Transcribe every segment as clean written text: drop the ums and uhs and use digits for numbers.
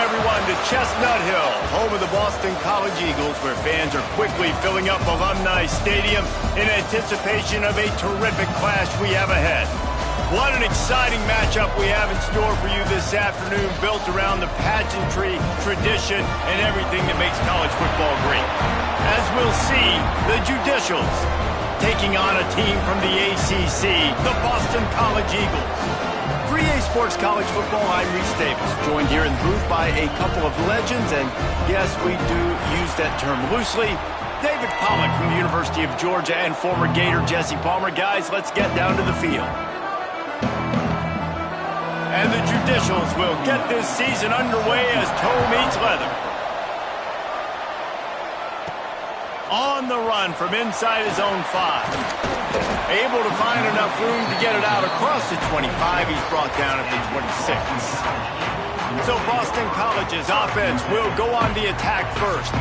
everyone, to Chestnut Hill, home of the Boston College Eagles, where fans are quickly filling up Alumni Stadium in anticipation of a terrific clash we have ahead. What an exciting matchup we have in store for you this afternoon, built around the pageantry, tradition, and everything that makes college football great. As we'll see, the Judicials taking on a team from the ACC, the Boston College Eagles. For EA Sports College Football, I'm Reese Davis, joined here in the booth by a couple of legends, and yes, we do use that term loosely. David Pollack from the University of Georgia and former Gator Jesse Palmer. Guys, let's get down to the field. And the Judicials will get this season underway as toe meets leather. On the run from inside his own 5. Able to find enough room to get it out across the 25. He's brought down at the 26. So Boston College's offense will go on the attack first.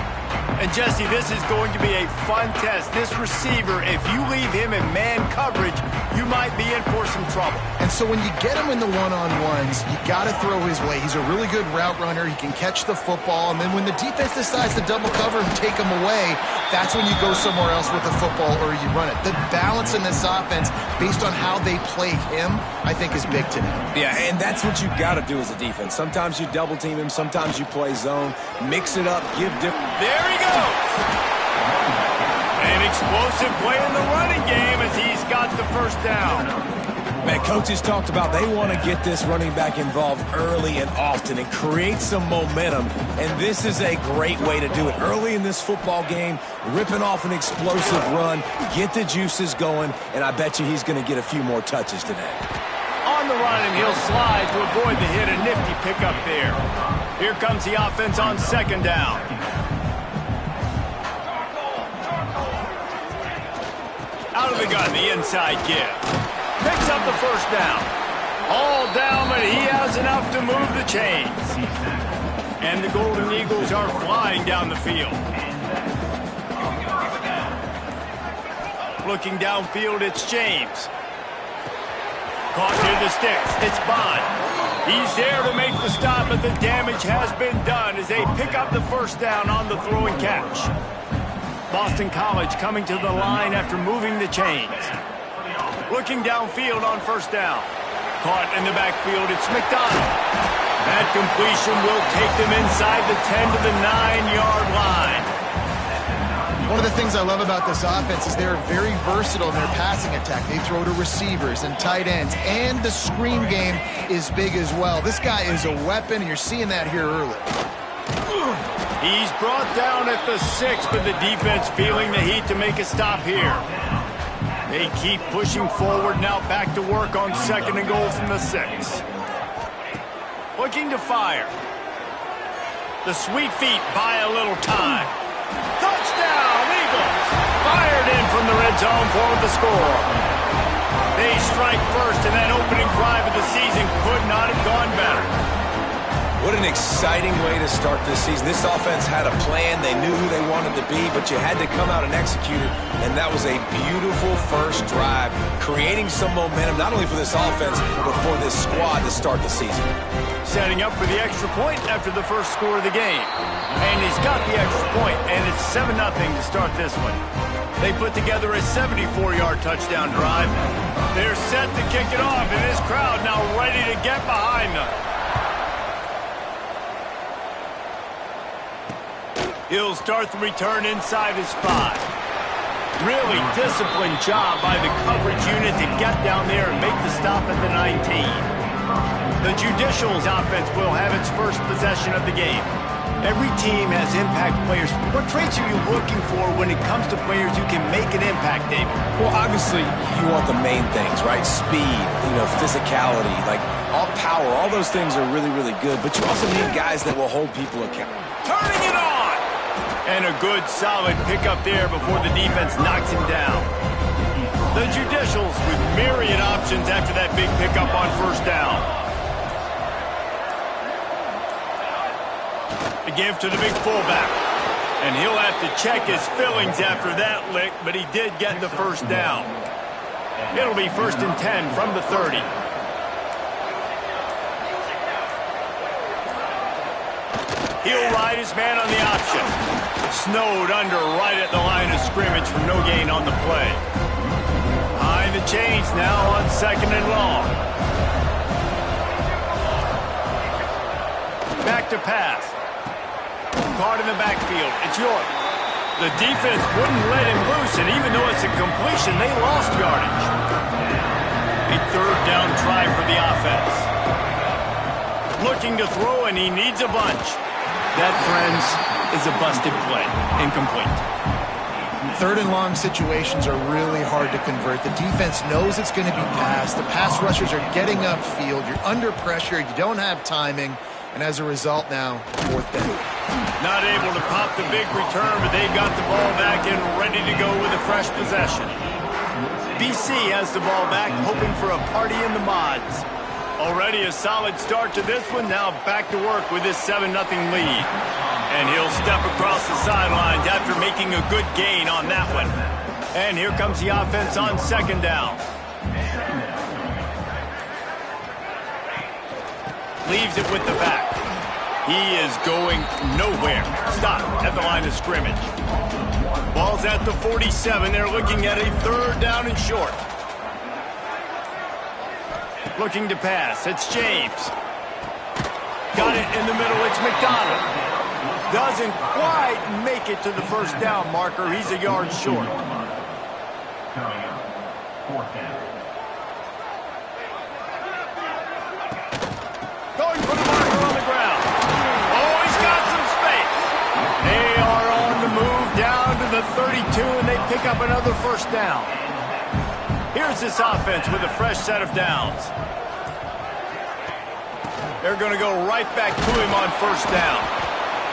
And Jesse, this is going to be a fun test. This receiver, if you leave him in man coverage, you might be in for some trouble. And so when you get him in the one-on-ones, you got to throw his way. He's a really good route runner. He can catch the football. And then when the defense decides to double cover and take him away, that's when you go somewhere else with the football or you run it. The balance in this offense, based on how they play him, I think is big today. Yeah, and that's what you got to do as a defense. Sometimes you double team him. Sometimes you play zone. Mix it up. Give different. There he goes. An explosive play in the running game as he's got the first down. Man, coaches talked about they want to get this running back involved early and often and create some momentum, and this is a great way to do it. Early in this football game, ripping off an explosive run, get the juices going, and I bet you he's going to get a few more touches today. On the run, and he'll slide to avoid the hit. A nifty pickup there. Here comes the offense on second down. Out of the gun, the inside give. Picks up the first down. All down, but he has enough to move the chains. And the Golden Eagles are flying down the field. Looking downfield, it's James. Caught near the sticks. It's Bond. He's there to make the stop, but the damage has been done as they pick up the first down on the throw and catch. Boston College coming to the line after moving the chains. Looking downfield on first down. Caught in the backfield, it's McDonald. That completion will take them inside the 10 to the 9-yard line. One of the things I love about this offense is they're very versatile in their passing attack. They throw to receivers and tight ends, and the screen game is big as well. This guy is a weapon, and you're seeing that here early. He's brought down at the 6, but the defense feeling the heat to make a stop here. They keep pushing forward, now back to work on second and goal from the 6. Looking to fire. The sweet feet buy a little time. Touchdown, Eagles! Fired in from the red zone for the score. They strike first, and that opening drive of the season could not have gone better. What an exciting way to start this season. This offense had a plan. They knew who they wanted to be, but you had to come out and execute it, and that was a beautiful first drive, creating some momentum, not only for this offense, but for this squad to start the season. Setting up for the extra point after the first score of the game. And he's got the extra point, and it's 7-0 to start this one. They put together a 74-yard touchdown drive. They're set to kick it off, and this crowd now ready to get behind them. He'll start the return inside his 5. Really disciplined job by the coverage unit to get down there and make the stop at the 19. The Judicials offense will have its first possession of the game. Every team has impact players. What traits are you looking for when it comes to players who can make an impact, David? Well, obviously, you want the main things, right? Speed, physicality, like all power. All those things are really, really good. But you also need guys that will hold people accountable. Turning it on! And a good, solid pickup there before the defense knocks him down. The Judicials with myriad options after that big pickup on first down. The give to the big fullback. And he'll have to check his fillings after that lick, but he did get the first down. It'll be 1st and 10 from the 30. He'll ride his man on the option. Snowed under right at the line of scrimmage for no gain on the play. Behind the chains now on 2nd and long. Back to pass. Caught in the backfield. It's York. The defense wouldn't let him loose, and even though it's a completion, they lost yardage. A 3rd down try for the offense. Looking to throw, and he needs a bunch. That, friends, is a busted play. Incomplete. 3rd and long situations are really hard to convert. The defense knows it's going to be passed. The pass rushers are getting upfield. You're under pressure. You don't have timing. And as a result now, 4th down. Not able to pop the big return, but they've got the ball back and ready to go with a fresh possession. BC has the ball back, hoping for a party in the mods. Already a solid start to this one. Now back to work with this 7-0 lead. And he'll step across the sidelines after making a good gain on that one. And here comes the offense on 2nd down. Leaves it with the back. He is going nowhere. Stop at the line of scrimmage. Ball's at the 47. They're looking at a 3rd down and short. Looking to pass. It's James. Got it in the middle. It's McDonald. Doesn't quite make it to the 1st down marker. He's a yard short. 4th down. Going for the marker on the ground. Oh, he's got some space. They are on the move down to the 32, and they pick up another 1st down. Here's this offense with a fresh set of downs. They're going to go right back to him on 1st down.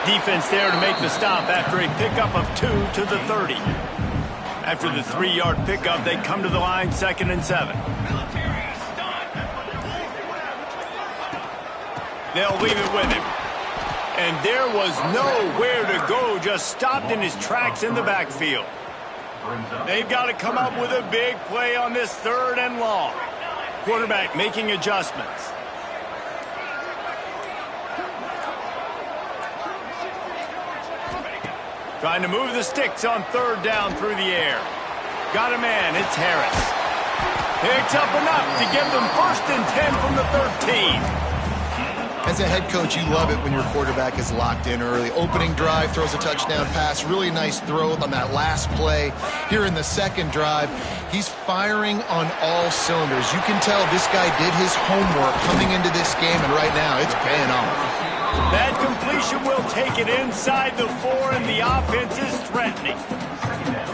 Defense there to make the stop after a pickup of 2 to the 30. After the 3-yard pickup, they come to the line 2nd and 7. They'll leave it with him. And there was nowhere to go, just stopped in his tracks in the backfield. They've got to come up with a big play on this 3rd and long. Quarterback making adjustments. Trying to move the sticks on 3rd down through the air. Got a man, it's Harris. Picks up enough to give them 1st and 10 from the 13. As a head coach, you love it when your quarterback is locked in early. Opening drive, throws a touchdown pass. Really nice throw on that last play. Here in the 2nd drive, he's firing on all cylinders. You can tell this guy did his homework coming into this game, and right now it's paying off. That completion will take it inside the 4, and the offense is threatening.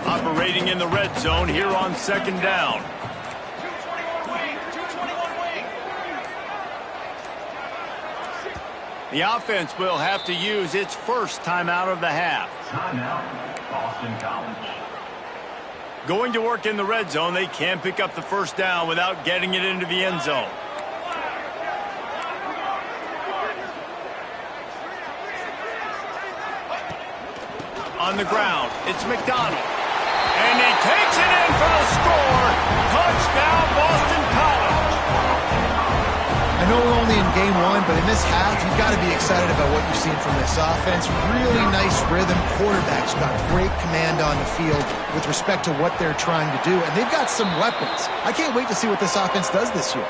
Operating in the red zone here on 2nd down. The offense will have to use its 1st timeout of the half. Timeout, Boston College. Going to work in the red zone. They can pick up the 1st down without getting it into the end zone. On the ground, it's McDonald. And he takes it in for the score. Touchdown, Boston College. I know we're only in game 1, but in this half, you've got to be excited about what you've seen from this offense. Really nice rhythm. Quarterback's got great command on the field with respect to what they're trying to do, and they've got some weapons. I can't wait to see what this offense does this year.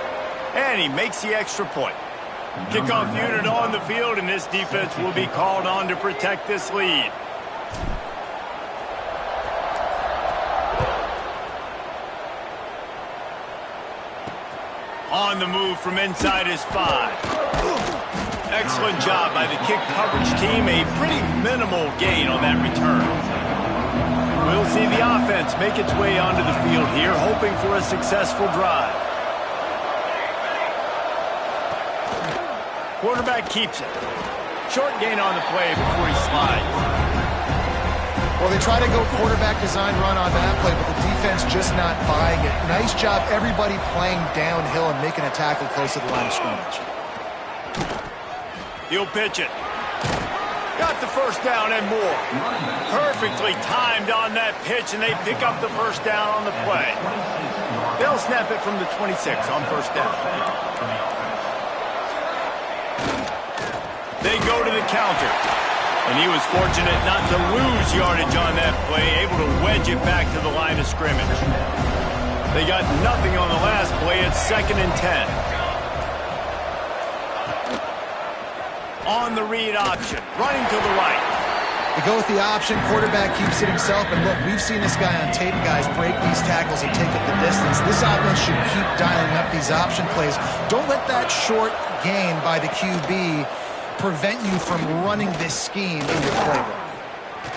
And he makes the extra point. Kickoff unit on the field, and this defense will be called on to protect this lead. On the move from inside his 5. Excellent job by the kick coverage team. A pretty minimal gain on that return. We'll see the offense make its way onto the field here, hoping for a successful drive. Quarterback keeps it. Short gain on the play before he slides. Well, they try to go quarterback design run on that play, but the defense just not buying it. Nice job, everybody playing downhill and making a tackle close to the line of scrimmage. He'll pitch it. Got the 1st down and more. Perfectly timed on that pitch, and they pick up the 1st down on the play. They'll snap it from the 26 on 1st down. They go to the counter. And he was fortunate not to lose yardage on that play, able to wedge it back to the line of scrimmage. They got nothing on the last play. It's 2nd and 10. On the read option, running to the right. They go with the option, quarterback keeps it himself, and look, we've seen this guy on tape, guys, break these tackles and take up the distance. This offense should keep dialing up these option plays. Don't let that short gain by the QB prevent you from running this scheme in your playbook.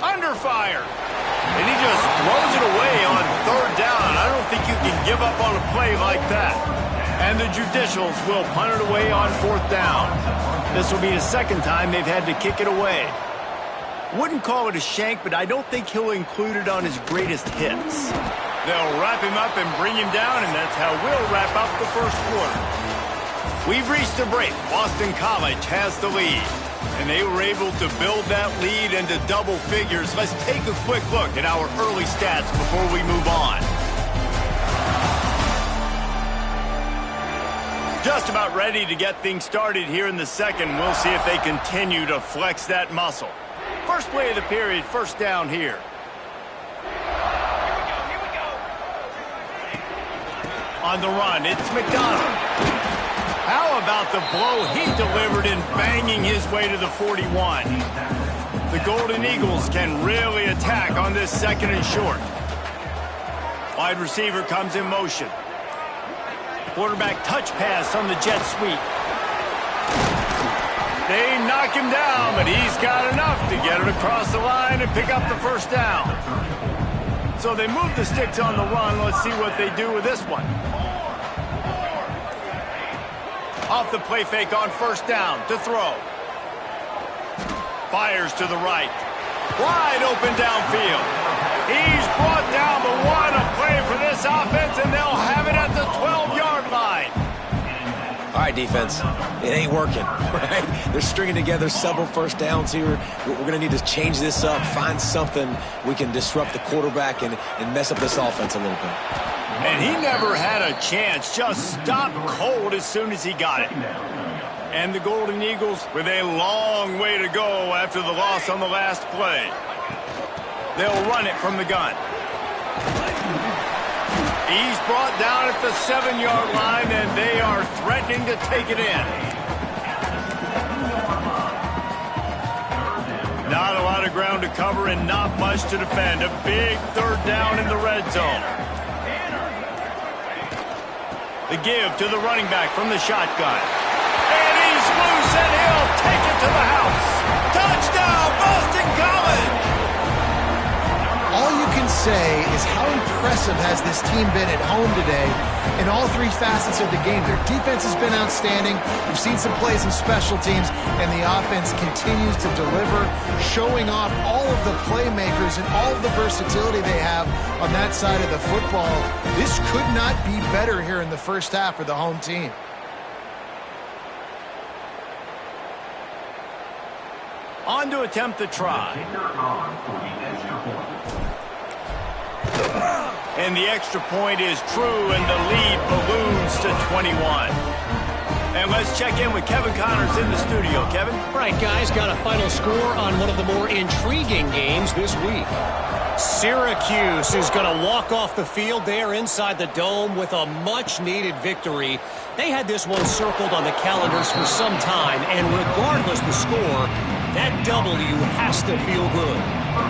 Under fire. And he just throws it away on 3rd down. I don't think you can give up on a play like that. And the Judicials will punt it away on 4th down. This will be the 2nd time they've had to kick it away. Wouldn't call it a shank, but I don't think he'll include it on his greatest hits. They'll wrap him up and bring him down, and that's how we'll wrap up the first quarter. We've reached a break. Boston College has the lead, and they were able to build that lead into double figures. Let's take a quick look at our early stats before we move on. Just about ready to get things started here in the 2nd. We'll see if they continue to flex that muscle. First play of the period, 1st down here. On the run, it's McDonald. How about the blow he delivered in banging his way to the 41? The Golden Eagles can really attack on this 2nd and short. Wide receiver comes in motion. Quarterback touch pass on the jet sweep. They knock him down, but he's got enough to get it across the line and pick up the 1st down. So they move the sticks on the run. Let's see what they do with this one. Off the play fake on 1st down to throw. Fires to the right. Wide open downfield. He's brought down, but what a play for this offense, and they'll have it at the 12-yard line. All right, defense, it ain't working, right? They're stringing together several 1st downs here. We're going to need to change this up, find something we can disrupt the quarterback and mess up this offense a little bit. And he never had a chance, just stopped cold as soon as he got it. And the Golden Eagles with a long way to go after the loss on the last play. They'll run it from the gun. He's brought down at the 7-yard line, and they are threatening to take it in. Not a lot of ground to cover and not much to defend. A big 3rd down in the red zone. The give to the running back from the shotgun. And he's loose, and he'll take it to the house. Touchdown, Boston College! All you can say is how impressive has this team been at home today in all 3 facets of the game. Their defense has been outstanding. We've seen some plays in special teams, and the offense continues to deliver, showing off all of the playmakers and all of the versatility they have on that side of the football. This could not be better here in the 1st half for the home team. On to attempt the try. And the extra point is true, and the lead balloons to 21. And let's check in with Kevin Connors in the studio. Kevin? Right, guys, got a final score on one of the more intriguing games this week. Syracuse is going to walk off the field there inside the Dome with a much-needed victory. They had this one circled on the calendars for some time, and regardless the score, that W has to feel good.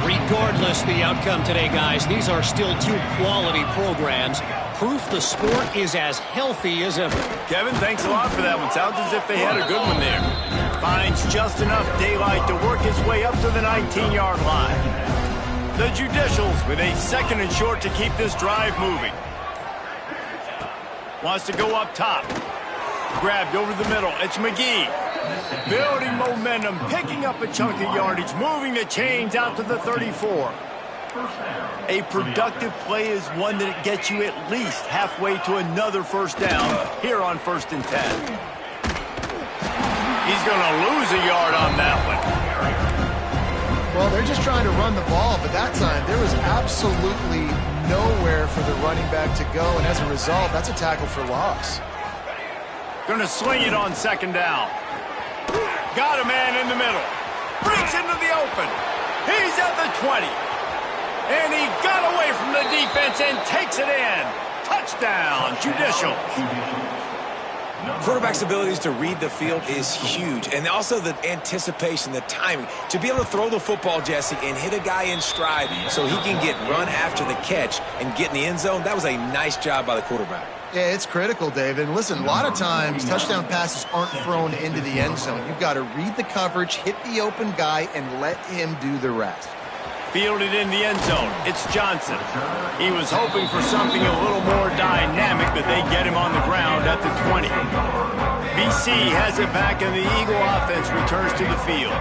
Regardless the outcome today, guys, these are still 2 quality programs. Proof the sport is as healthy as ever. Kevin, thanks a lot for that one. Sounds as if they had a good one there. Finds just enough daylight to work his way up to the 19-yard line. The Judicials with a 2nd and short to keep this drive moving. Wants to go up top. Grabbed over the middle. It's McGee. Building momentum, picking up a chunk of yardage, moving the chains out to the 34. A productive play is one that gets you at least halfway to another 1st down here on 1st and 10. He's going to lose a yard on that one. Well, they're just trying to run the ball, but that time there was absolutely nowhere for the running back to go, and as a result, that's a tackle for loss. Going to swing it on 2nd down. Got a man in the middle. breaks into the open. He's at the 20. And he got away from the defense and takes it in. Touchdown, Judicial. Quarterback's abilities to read the field is huge, and also the anticipation, the timing. To be able to throw the football, Jesse, and hit a guy in stride so he can get run after the catch and get in the end zone, that was a nice job by the quarterback. Yeah, it's critical, David. And listen, a lot of times touchdown passes aren't thrown into the end zone. You've got to read the coverage, hit the open guy, and let him do the rest. Fielded in the end zone. It's Johnson. He was hoping for something a little more dynamic, but they get him on the ground at the 20. BC has it back, and the Eagle offense returns to the field.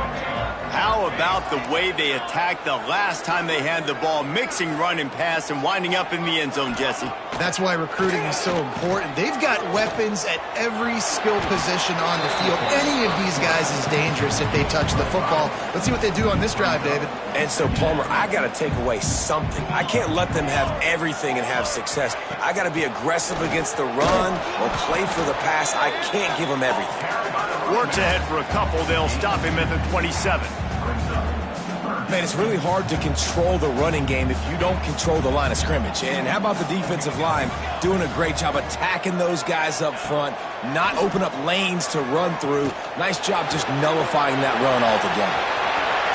How about the way they attacked the last time they had the ball, mixing run and pass and winding up in the end zone, Jesse? That's why recruiting is so important. They've got weapons at every skill position on the field. Any of these guys is dangerous if they touch the football. Let's see what they do on this drive, David. And so, Palmer, I got to take away something. I can't let them have everything and have success. I got to be aggressive against the run or play for the pass. I can't give them everything. Works ahead for a couple. They'll stop him at the 27. Man, it's really hard to control the running game if you don't control the line of scrimmage. And how about the defensive line doing a great job attacking those guys up front, not open up lanes to run through. Nice job just nullifying that run altogether.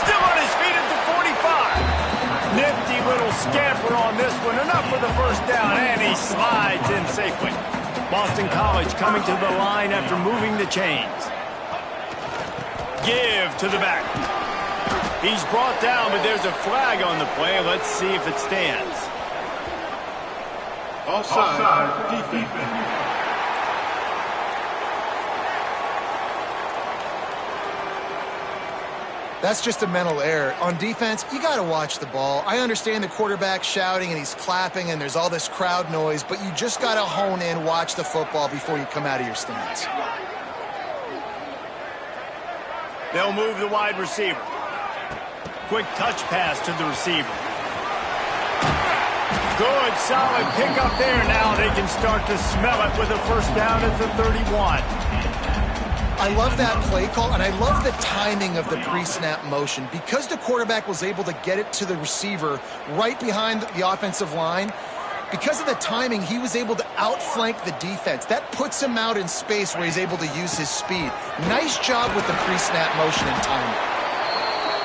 Still on his feet at the 45. Nifty little scamper on this one. Enough for the first down, and he slides in safely. Boston College coming to the line after moving the chains. Give to the back. He's brought down, but there's a flag on the play. Let's see if it stands. Offside. Defense. That's just a mental error. On defense, you got to watch the ball. I understand the quarterback shouting and he's clapping and there's all this crowd noise, but you just got to hone in, watch the football before you come out of your stance. They'll move the wide receiver. Quick touch pass to the receiver. Good, solid pickup there. Now they can start to smell it with a first down at the 31. I love that play call, and I love the timing of the pre-snap motion. Because the quarterback was able to get it to the receiver right behind the offensive line, because of the timing, he was able to outflank the defense. That puts him out in space where he's able to use his speed. Nice job with the pre-snap motion and timing.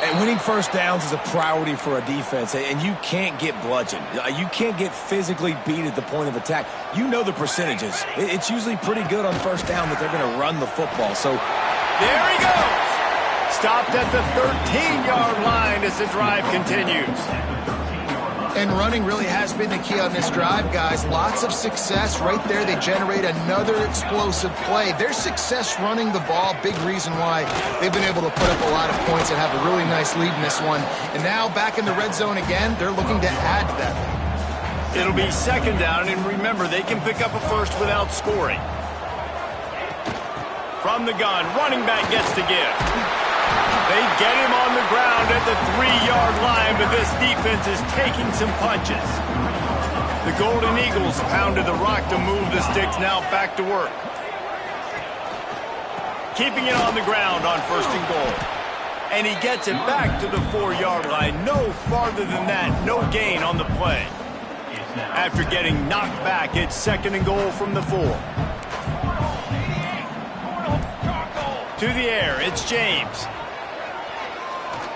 And winning first downs is a priority for a defense, and you can't get bludgeoned. You can't get physically beat at the point of attack. You know the percentages. It's usually pretty good on first down that they're going to run the football. So there he goes. Stopped at the 13-yard line as the drive continues. And running really has been the key on this drive, guys. Lots of success right there. They generate another explosive play. Their success running the ball, big reason why they've been able to put up a lot of points and have a really nice lead in this one. And now back in the red zone again, they're looking to add to that. It'll be second down, and remember, they can pick up a first without scoring. From the gun, running back gets to give. They get him on the ground at the 3-yard line, but this defense is taking some punches. The Golden Eagles pounded the rock to move the sticks, now back to work. Keeping it on the ground on first and goal. And he gets it back to the 4-yard line. No farther than that, no gain on the play. After getting knocked back, it's second and goal from the 4. To the air, it's James.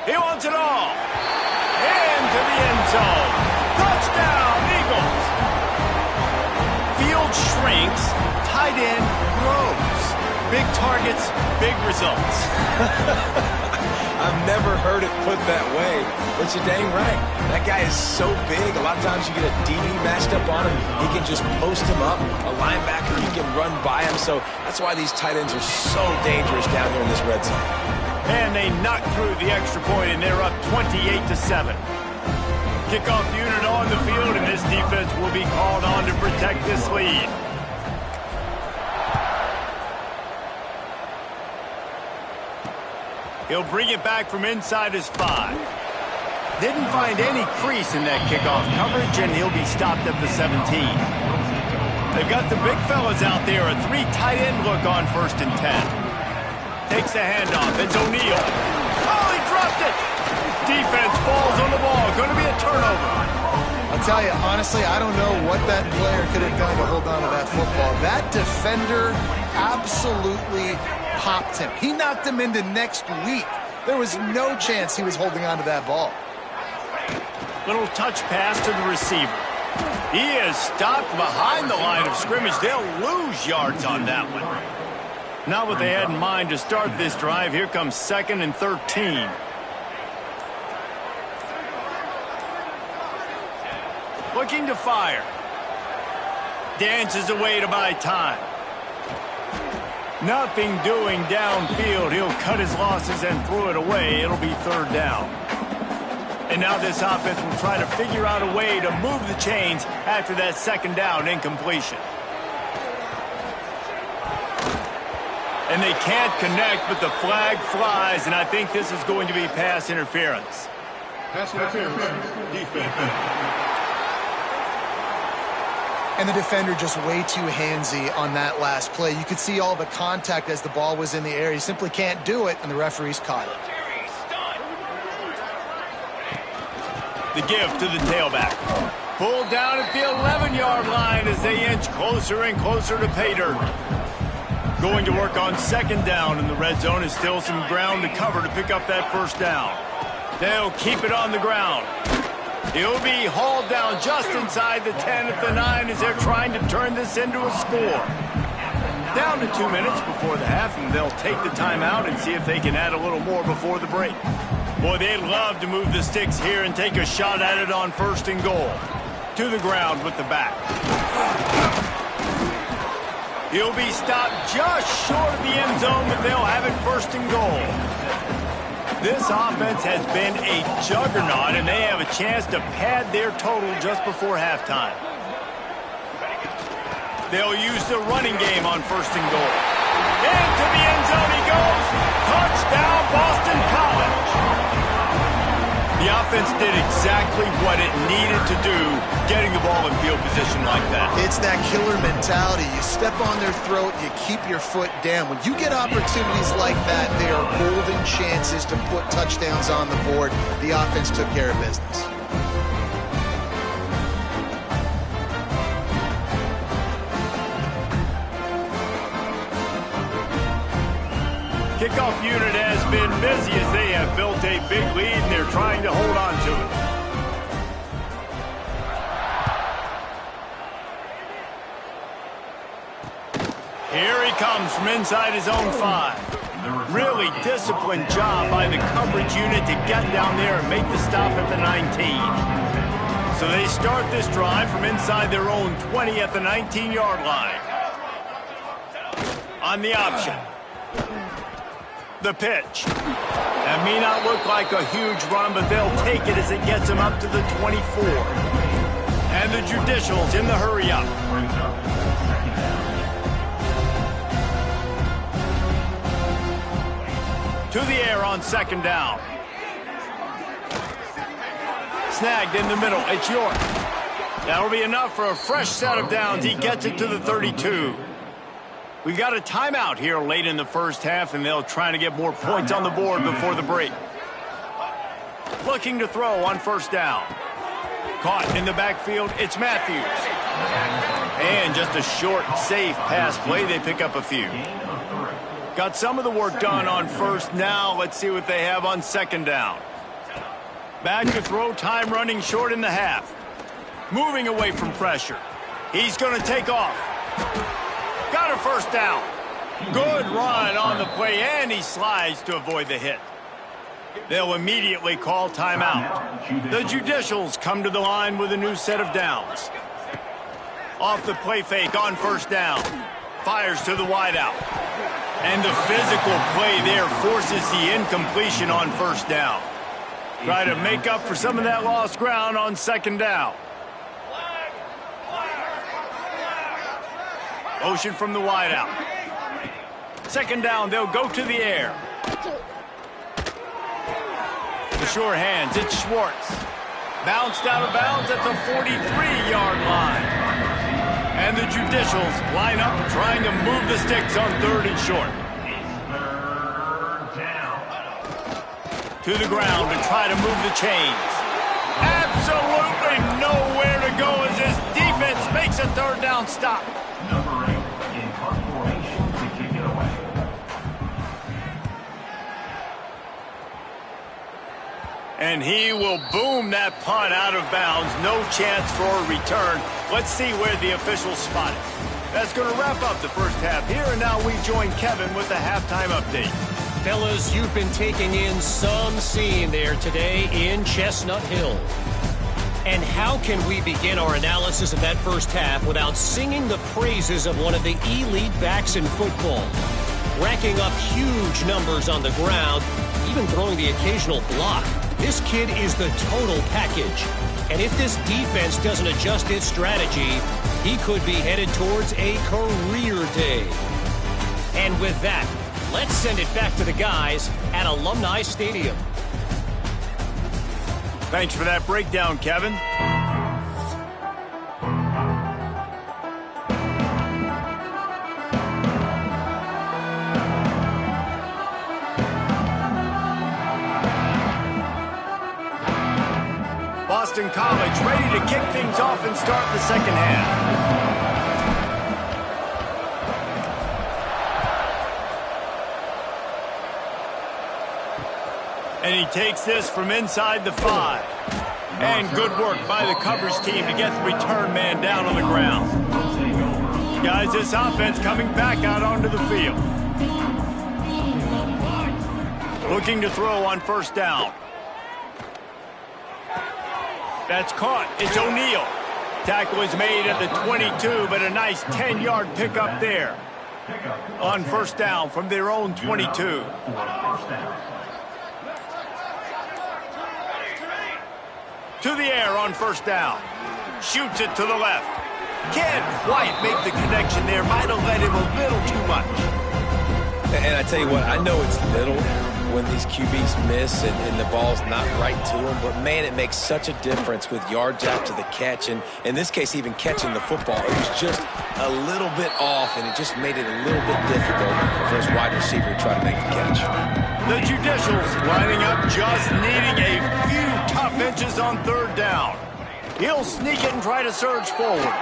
He wants it all. Into the end zone. Touchdown, Eagles. Field shrinks, tight end grows. Big targets, big results. I've never heard it put that way, but you're dang right. That guy is so big. A lot of times you get a DB matched up on him. He can just post him up. A linebacker, he can run by him. So that's why these tight ends are so dangerous down here in this red zone. And they knock through the extra point, and they're up 28-7. Kickoff unit on the field, and this defense will be called on to protect this lead. He'll bring it back from inside his 5. Didn't find any crease in that kickoff coverage, and he'll be stopped at the 17. They've got the big fellas out there, a 3 tight end look on first and 10. Takes the handoff. It's O'Neal. Oh, he dropped it. Defense falls on the ball. Going to be a turnover. I'll tell you, honestly, I don't know what that player could have done to hold on to that football. That defender absolutely popped him. He knocked him into next week. There was no chance he was holding on to that ball. Little touch pass to the receiver. He is stopped behind the line of scrimmage. They'll lose yards on that one. Not what they had in mind to start this drive. Here comes 2nd and 13. Looking to fire. Dances away to buy time. Nothing doing downfield. He'll cut his losses and throw it away. It'll be 3rd down. And now this offense will try to figure out a way to move the chains after that 2nd down incompletion. And they can't connect, but the flag flies, and I think this is going to be pass interference. Pass interference. Defense. And the defender just way too handsy on that last play. You could see all the contact as the ball was in the air. He simply can't do it, and the referee's caught it. The give to the tailback. Pulled down at the 11-yard line as they inch closer and closer to pay dirt. Going to work on 2nd down, and the red zone is still some ground to cover to pick up that 1st down. They'll keep it on the ground. He'll be hauled down just inside the 10 at the 9 as they're trying to turn this into a score. Down to 2 minutes before the half, and they'll take the timeout and see if they can add a little more before the break. Boy, they'd love to move the sticks here and take a shot at it on 1st and goal. To the ground with the back. He'll be stopped just short of the end zone, but they'll have it 1st and goal. This offense has been a juggernaut, and they have a chance to pad their total just before halftime. They'll use the running game on 1st and goal. Into the end zone he goes. Touchdown, Boston College. The offense did exactly what it needed to do, getting the ball in field position like that. It's that killer mentality. You step on their throat, you keep your foot down. When you get opportunities like that, they are golden chances to put touchdowns on the board. The offense took care of business. Kickoff unit has been busy as they have built a big lead, and they're trying to hold on to it. Here he comes from inside his own 5. Really disciplined job by the coverage unit to get down there and make the stop at the 19. So they start this drive from inside their own 20 at the 19-yard line. On the option. The pitch. That may not look like a huge run, but they'll take it as it gets them up to the 24. And the Judicials in the hurry up. To the air on 2nd down. Snagged in the middle. It's York. That'll be enough for a fresh set of downs. He gets it to the 32. We got a timeout here late in the 1st half, and they'll try to get more points on the board before the break. Looking to throw on 1st down. Caught in the backfield, it's Matthews. And just a short, safe pass play. They pick up a few. Got some of the work done on 1st. Now let's see what they have on 2nd down. Back to throw, time running short in the half. Moving away from pressure. He's going to take off. Got a 1st down. Good run on the play, and he slides to avoid the hit. They'll immediately call timeout. The Judicials come to the line with a new set of downs. Off the play fake on 1st down. Fires to the wideout. And the physical play there forces the incompletion on 1st down. Try to make up for some of that lost ground on 2nd down. Motion from the wideout. 2nd down, they'll go to the air. The sure hands, it's Schwartz. Bounced out of bounds at the 43-yard line. And the Judicials line up trying to move the sticks on 3rd and short. To the ground to try to move the chains. Absolutely nowhere to go as this defense makes a third down stop. Number 8 in punt formation to kick it away. And he will boom that punt out of bounds. No chance for a return. Let's see where the officials spot it. That's going to wrap up the first half here, and now we join Kevin with the halftime update. Fellas, you've been taking in some scene there today in Chestnut Hill. And how can we begin our analysis of that first half without singing the praises of one of the elite backs in football? Racking up huge numbers on the ground, even throwing the occasional block. This kid is the total package. And if this defense doesn't adjust its strategy, he could be headed towards a career day. And with that, let's send it back to the guys at Alumni Stadium. Thanks for that breakdown, Kevin. Boston College ready to kick things off and start the second half. And he takes this from inside the 5. And good work by the coverage team to get the return man down on the ground. Guys, this offense coming back out onto the field. Looking to throw on first down. That's caught. It's O'Neal. Tackle is made at the 22, but a nice 10-yard pickup there. On first down from their own 22. To the air on first down. Shoots it to the left. Can't quite make the connection there. Might have led him a little too much. And I tell you what, I know it's little when these QBs miss and the ball's not right to them, but man, it makes such a difference with yards after the catch, and in this case, even catching the football. It was just a little bit off, and it just made it a little bit difficult for his wide receiver to try to make the catch. The Judicials lining up, just needing a few tough inches on third down. He'll sneak it and try to surge forward.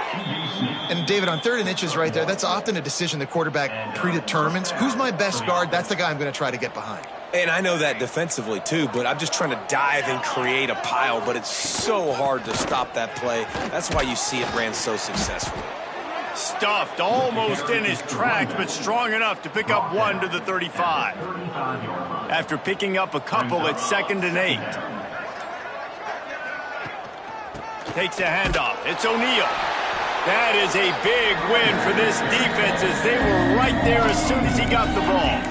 And David, on 3rd and inches right there, that's often a decision the quarterback predetermines. Who's my best guard? That's the guy I'm going to try to get behind. And I know that defensively too, but I'm just trying to dive and create a pile, but it's so hard to stop that play. That's why you see it ran so successfully. Stuffed almost in his tracks, but strong enough to pick up 1 to the 35. After picking up a couple at 2nd and 8. Takes a handoff. It's O'Neal. That is a big win for this defense as they were right there as soon as he got the ball.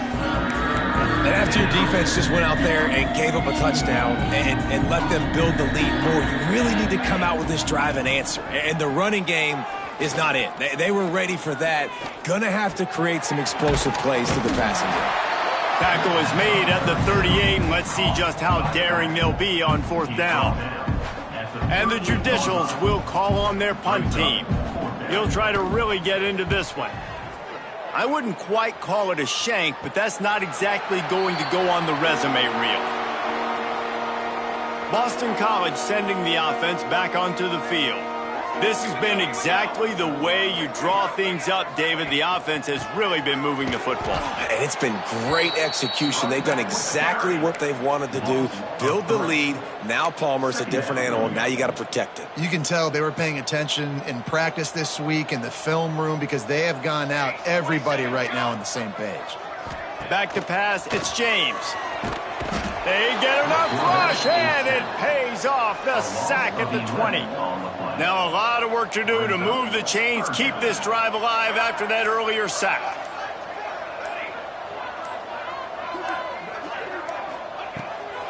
And after your defense just went out there and gave up a touchdown and let them build the lead more, you really need to come out with this drive and answer. And the running game is not it. They were ready for that. Gonna have to create some explosive plays to the passing game. Tackle is made at the 38, and let's see just how daring they'll be on 4th down. And the Judicials will call on their punt team. He'll try to really get into this one. I wouldn't quite call it a shank, but that's not exactly going to go on the resume reel. Boston College sending the offense back onto the field. This has been exactly the way you draw things up, David. The offense has really been moving the football. And it's been great execution. They've done exactly what they've wanted to do. Build the lead. Now Palmer's a different animal. Now you got to protect it. You can tell they were paying attention in practice this week in the film room because they have gone out, everybody right now on the same page. Back to pass, it's James. They get enough rush, and it pays off. The sack at the 20. Now a lot of work to do to move the chains, keep this drive alive after that earlier sack.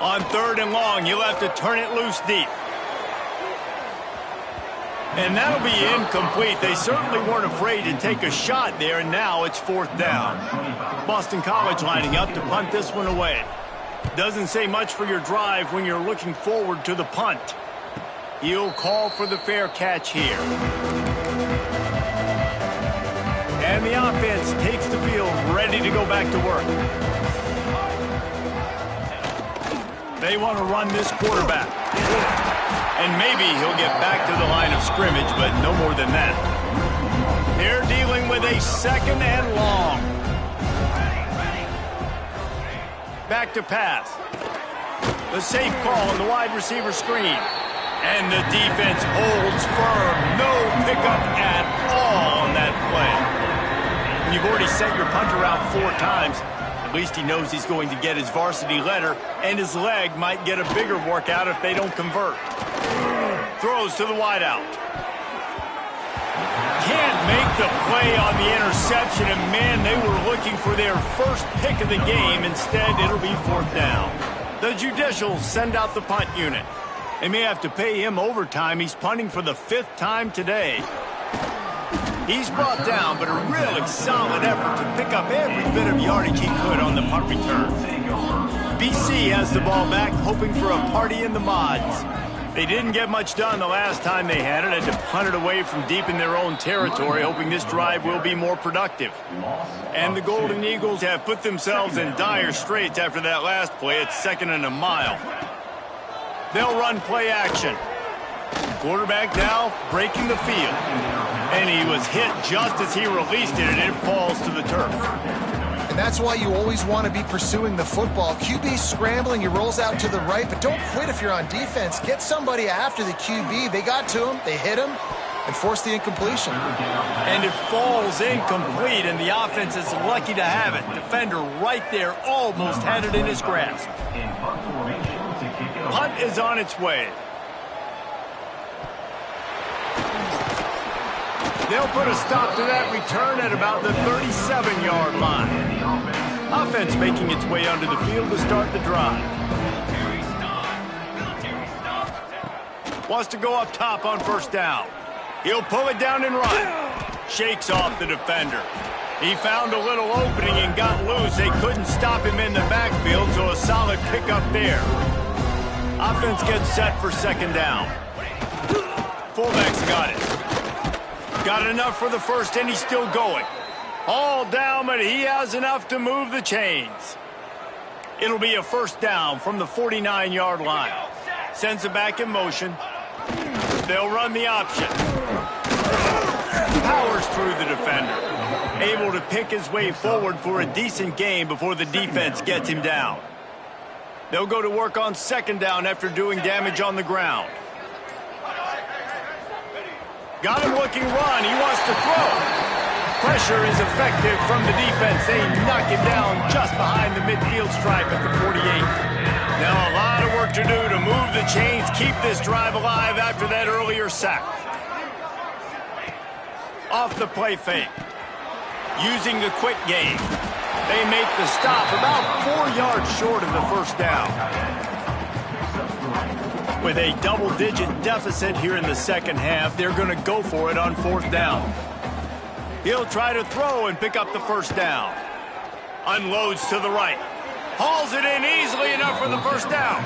On 3rd and long, you'll have to turn it loose deep. And that'll be incomplete. They certainly weren't afraid to take a shot there, and now it's 4th down. Boston College lining up to punt this one away. Doesn't say much for your drive when you're looking forward to the punt. He'll call for the fair catch here. And the offense takes the field, ready to go back to work. They want to run this quarterback. And maybe he'll get back to the line of scrimmage, but no more than that. They're dealing with a 2nd and long. Back to pass. The safe call on the wide receiver screen. And the defense holds firm. No pickup at all on that play. When you've already sent your punter out 4 times, at least he knows he's going to get his varsity letter, and his leg might get a bigger workout if they don't convert. Throws to the wideout. Can't make the play on the interception, and man, they were looking for their first pick of the game. Instead, it'll be 4th down. The Judicials send out the punt unit. They may have to pay him overtime. He's punting for the 5th time today. He's brought down, but a really solid effort to pick up every bit of yardage he could on the punt return. BC has the ball back, hoping for a party in the mods. They didn't get much done the last time they had it, had to punt it away from deep in their own territory, hoping this drive will be more productive. And the Golden Eagles have put themselves in dire straits after that last play at 2nd and a mile. They'll run play action. Quarterback now breaking the field. And he was hit just as he released it, and it falls to the turf. And that's why you always want to be pursuing the football. QB scrambling, he rolls out to the right, but don't quit if you're on defense. Get somebody after the QB. They got to him, they hit him, and forced the incompletion. And it falls incomplete, and the offense is lucky to have it. Defender right there almost had it in his grasp. Punt is on its way. They'll put a stop to that return at about the 37-yard line. Offense making its way onto the field to start the drive. Wants to go up top on 1st down. He'll pull it down and run. Shakes off the defender. He found a little opening and got loose. They couldn't stop him in the backfield, so a solid pickup there. Offense gets set for 2nd down. Fullback's got it. Got enough for the 1st, and he's still going. All down, but he has enough to move the chains. It'll be a 1st down from the 49-yard line. Sends it back in motion. They'll run the option. Powers through the defender. Able to pick his way forward for a decent gain before the defense gets him down. They'll go to work on 2nd down after doing damage on the ground. Got him looking run. He wants to throw. Pressure is effective from the defense. They knock him down just behind the midfield stripe at the 48. Now a lot of work to do to move the chains, keep this drive alive after that earlier sack. Off the play fake. Using the quick game. They make the stop about 4 yards short of the 1st down. With a double-digit deficit here in the 2nd half, they're going to go for it on 4th down. He'll try to throw and pick up the 1st down. Unloads to the right. Hauls it in easily enough for the 1st down.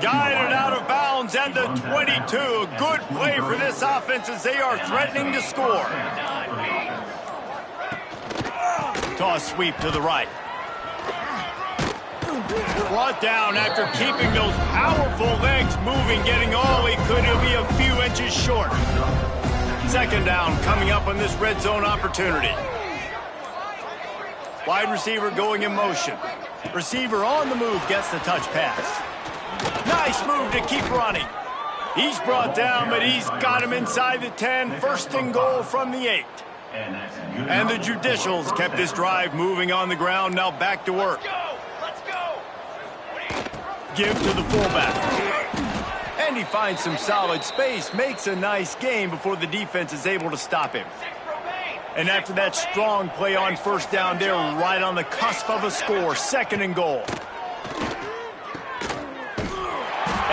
Guided out of bounds at the 22. A good play for this offense as they are threatening to score. Toss sweep to the right. Brought down after keeping those powerful legs moving, getting all he could. He'll be a few inches short. 2nd down coming up on this red zone opportunity. Wide receiver going in motion. Receiver on the move gets the touch pass. Nice move to keep running. He's brought down, but he's got him inside the 10. 1st and goal from the 8. And the Judicials kept this drive moving on the ground. Now back to work. Give to the fullback. And he finds some solid space, makes a nice game before the defense is able to stop him. And after that strong play on 1st down, they're right on the cusp of a score. 2nd and goal.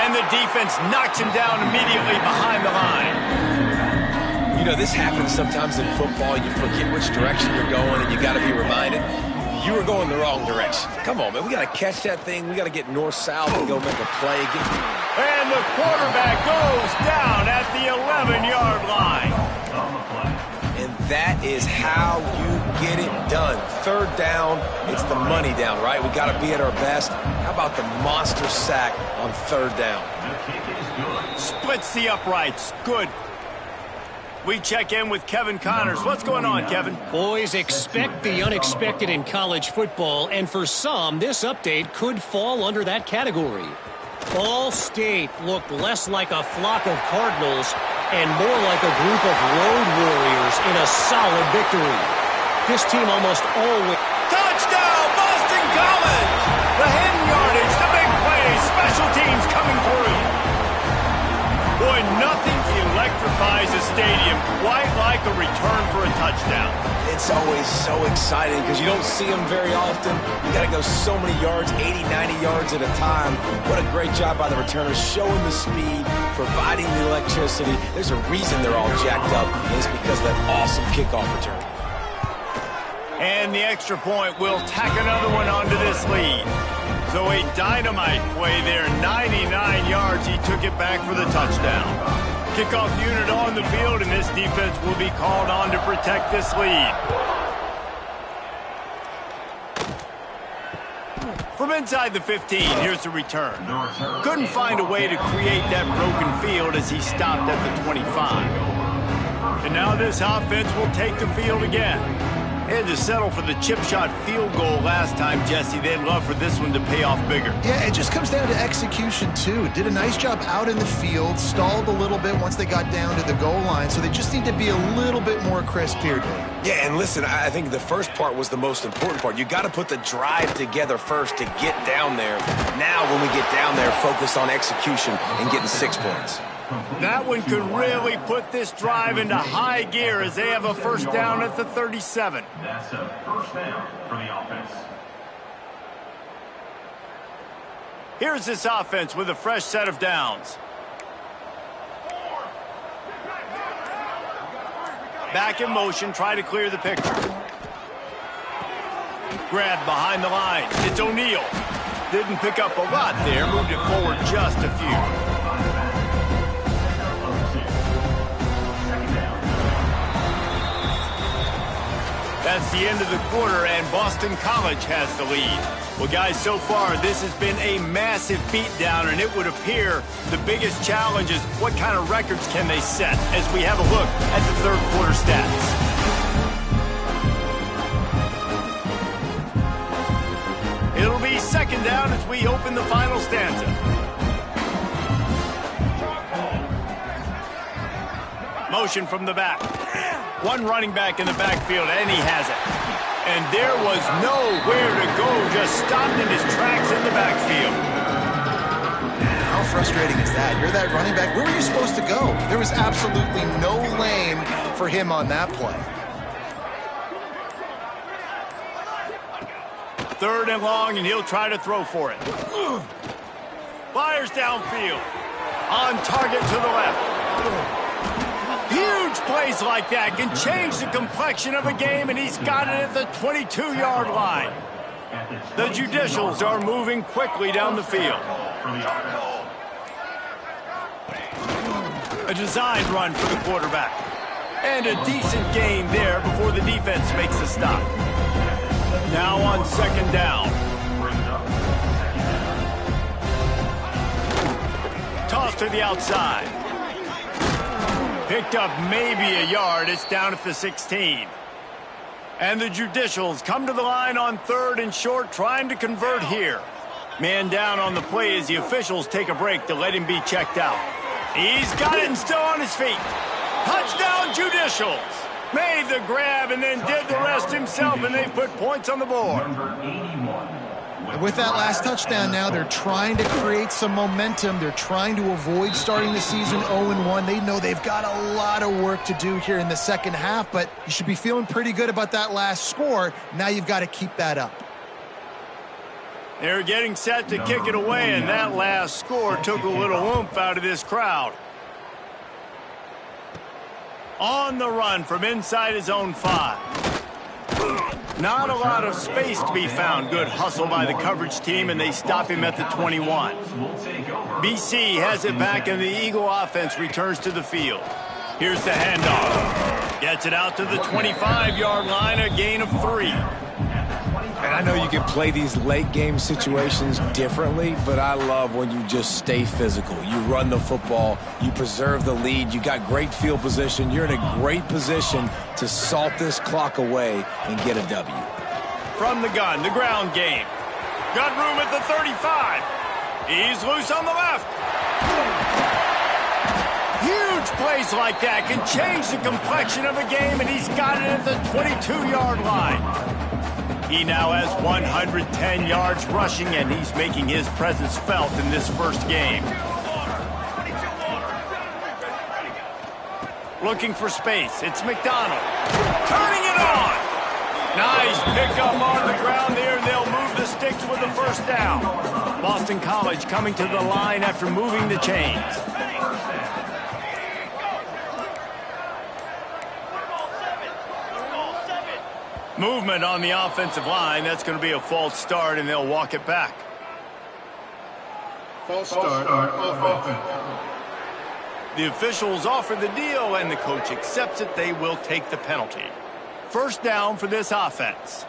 And the defense knocks him down immediately behind the line. You know, this happens sometimes in football. You forget which direction you're going, and you got to be reminded. You were going the wrong direction. Come on, man. We got to catch that thing. We got to get north-south and go make a play. And the quarterback goes down at the 11-yard line. And that is how you get it done. Third down, it's the money down, right? We got to be at our best. How about the monster sack on third down? The kick is good. Splits the uprights. Good. We check in with Kevin Connors. What's going on, Kevin? Boys, expect the unexpected in college football, and for some, this update could fall under that category. Ball State looked less like a flock of Cardinals and more like a group of road warriors in a solid victory. This team almost always... Touchdown, Boston College! The hidden yardage, the big plays, special teams coming through. Boy, nothing electrifies a stadium quite like a return for a touchdown. It's always so exciting because you don't see them very often. You got to go so many yards, 80, 90 yards at a time. What a great job by the returners, showing the speed, providing the electricity. There's a reason they're all jacked up, and it's because of that awesome kickoff return. And the extra point will tack another one onto this lead. So a dynamite play there, 99 yards. He took it back for the touchdown. Kickoff unit on the field, and this defense will be called on to protect this lead. From inside the 15, here's the return. Couldn't find a way to create that broken field as he stopped at the 25. And now this offense will take the field again. They had to settle for the chip shot field goal last time, Jesse. They'd love for this one to pay off bigger. Yeah, it just comes down to execution, too. Did a nice job out in the field, stalled a little bit once they got down to the goal line, so they just need to be a little bit more crisp here, Dave. Yeah, and listen, I think the first part was the most important part. You got to put the drive together first to get down there. Now, when we get down there, focus on execution and getting 6 points. That one could really put this drive into high gear as they have a first down at the 37. That's a first down for the offense. Here's this offense with a fresh set of downs. Back in motion, try to clear the picture. Grab behind the line. It's O'Neal. Didn't pick up a lot there, moved it forward just a few. That's the end of the quarter, and Boston College has the lead. Well, guys, so far, this has been a massive beatdown, and it would appear the biggest challenge is what kind of records can they set as we have a look at the third quarter stats. It'll be second down as we open the final stanza. Motion from the back. One running back in the backfield, and he has it. And there was nowhere to go, just stopped in his tracks in the backfield. How frustrating is that? You're that running back. Where were you supposed to go? There was absolutely no lane for him on that play. Third and long, and he'll try to throw for it. Fires downfield. On target to the left. Huge plays like that can change the complexion of a game, and he's got it at the 22-yard line. The Judicials are moving quickly down the field. A designed run for the quarterback. And a decent gain there before the defense makes the stop. Now on second down. Toss to the outside. Picked up maybe a yard. It's down at the 16. And the Judicials come to the line on third and short, trying to convert here. Man down on the play as the officials take a break to let him be checked out. He's got it and still on his feet. Touchdown, Judicials. Made the grab and then did the rest himself, and they put points on the board. Number 81. With that last touchdown now, they're trying to create some momentum. They're trying to avoid starting the season 0-1. They know they've got a lot of work to do here in the second half, but you should be feeling pretty good about that last score. Now you've got to keep that up. They're getting set to kick it away, and that last score took a little oomph out of this crowd. On the run from inside his own 5. Not a lot of space to be found. Good hustle by the coverage team, and they stop him at the 21. BC has it back, and the Eagle offense returns to the field. Here's the handoff. Gets it out to the 25-yard line, a gain of 3. And I know you can play these late game situations differently, but I love when you just stay physical. You run the football, you preserve the lead, you got great field position. You're in a great position to salt this clock away and get a W. From the gun, the ground game. Got room at the 35. He's loose on the left. Huge plays like that can change the complexion of a game, and he's got it at the 22-yard line. He now has 110 yards rushing, and he's making his presence felt in this first game. Looking for space. It's McDonald. Turning it on. Nice pickup on the ground there, and they'll move the sticks with the first down. Boston College coming to the line after moving the chains. Movement on the offensive line. That's going to be a false start, and they'll walk it back. False start offense. The officials offer the deal, and the coach accepts it. They will take the penalty. First down for this offense.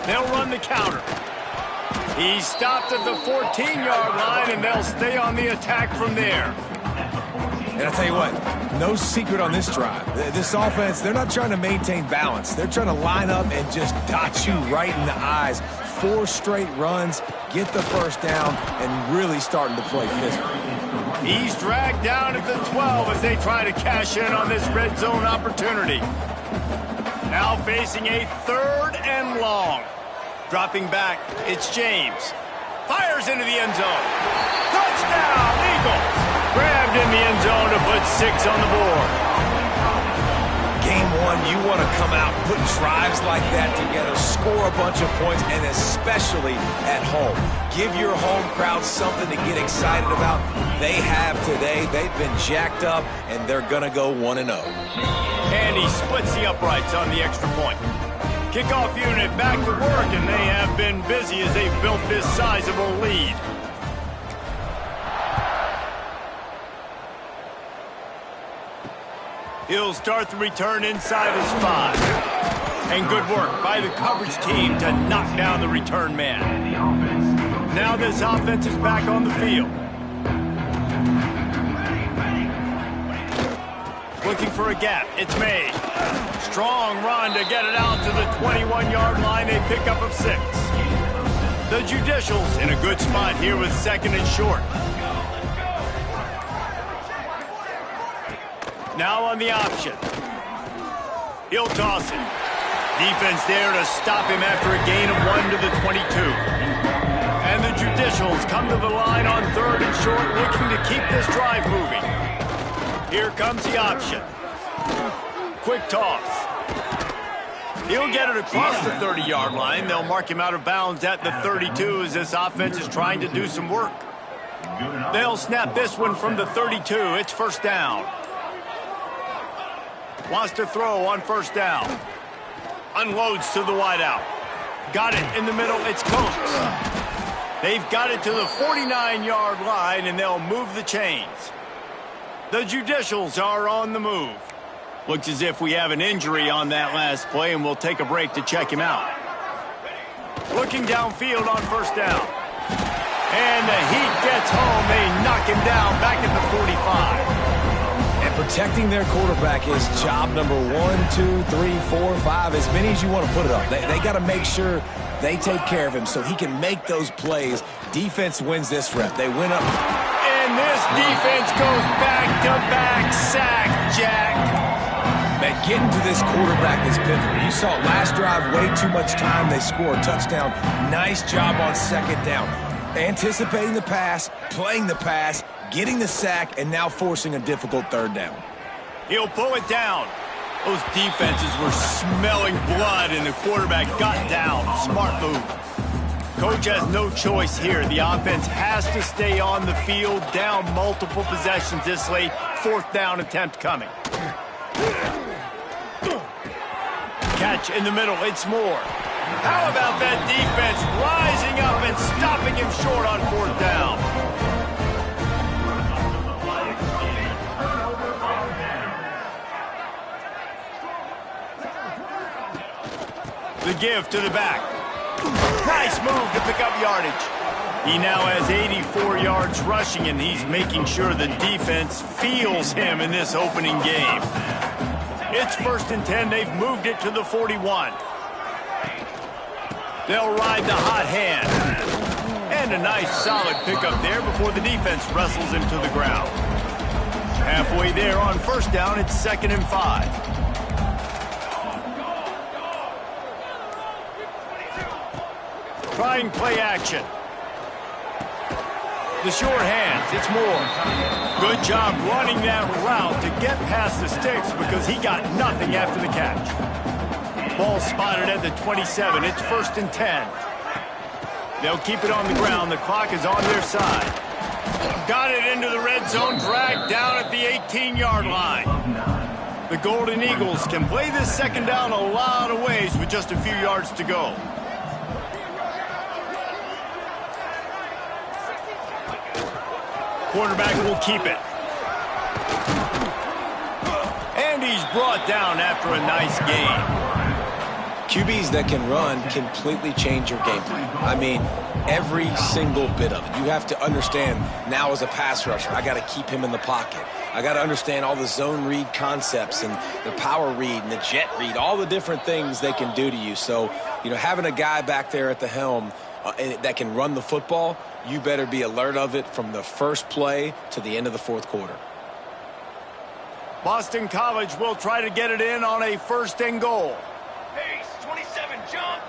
They'll run the counter. He's stopped at the 14-yard line, and they'll stay on the attack from there. And I'll tell you what, no secret on this drive. This offense, they're not trying to maintain balance. They're trying to line up and just dot you right in the eyes. 4 straight runs, get the first down, and really starting to play physical. He's dragged down at the 12 as they try to cash in on this red zone opportunity. Now facing a 3rd and long. Dropping back, it's James. Fires into the end zone. Touchdown, Eagles! Grabbed in the end zone to put 6 on the board. Game 1, you want to come out, put drives like that together, score a bunch of points, and especially at home. Give your home crowd something to get excited about. They have today. They've been jacked up, and they're going to go 1-0. And he splits the uprights on the extra point. Kickoff unit back to work, and they have been busy as they've built this sizable lead. He'll start the return inside his 5. And good work by the coverage team to knock down the return man. Now this offense is back on the field. Looking for a gap. It's made. Strong run to get it out to the 21-yard line. A pickup of 6. The Judicials in a good spot here with 2nd and short. Now on the option. He'll toss it. Defense there to stop him after a gain of 1 to the 22. And the Judicials come to the line on 3rd and short, looking to keep this drive moving. Here comes the option. Quick toss. He'll get it across the 30-yard line. They'll mark him out of bounds at the 32 as this offense is trying to do some work. They'll snap this one from the 32. It's first down. Wants to throw on first down. Unloads to the wideout. Got it in the middle. It's Coates. They've got it to the 49-yard line, and they'll move the chains. The Judicials are on the move. Looks as if we have an injury on that last play, and we'll take a break to check him out. Looking downfield on first down. And the Heat gets home. They knock him down back at the 45. Protecting their quarterback is job number 1, 2, 3, 4, 5, as many as you want to put it up. They got to make sure they take care of him so he can make those plays. Defense wins this rep. They win up. And this defense goes back-to-back sack, Jack. Man, getting to this quarterback is pivotal. You saw last drive, way too much time. They score a touchdown. Nice job on 2nd down. Anticipating the pass, playing the pass, getting the sack, and now forcing a difficult 3rd down. He'll pull it down. Those defenses were smelling blood, and the quarterback got down. Smart move. Coach has no choice here. The offense has to stay on the field, down multiple possessions this late. 4th down attempt coming. Catch in the middle. It's Moore. How about that defense rising up and stopping him short on 4th down? The give to the back. Nice move to pick up yardage. He now has 84 yards rushing, and he's making sure the defense feels him in this opening game. It's 1st and 10. They've moved it to the 41. They'll ride the hot hand. And a nice solid pickup there before the defense wrestles him to the ground. Halfway there on 1st down, it's 2nd and 5. Trying play action. The short hands, it's Moore. Good job running that route to get past the sticks because he got nothing after the catch. Ball spotted at the 27. It's 1st and 10. They'll keep it on the ground. The clock is on their side. Got it into the red zone, dragged down at the 18-yard line. The Golden Eagles can play this 2nd down a lot of ways with just a few yards to go. Quarterback will keep it. And he's brought down after a nice gain. QBs that can run completely change your game plan. I mean, every single bit of it. You have to understand now as a pass rusher, I got to keep him in the pocket. I got to understand all the zone read concepts and the power read and the jet read, all the different things they can do to you. So, having a guy back there at the helm that can run the football, you better be alert of it from the first play to the end of the 4th quarter. Boston College will try to get it in on a 1st and goal. Pace, 27, jump.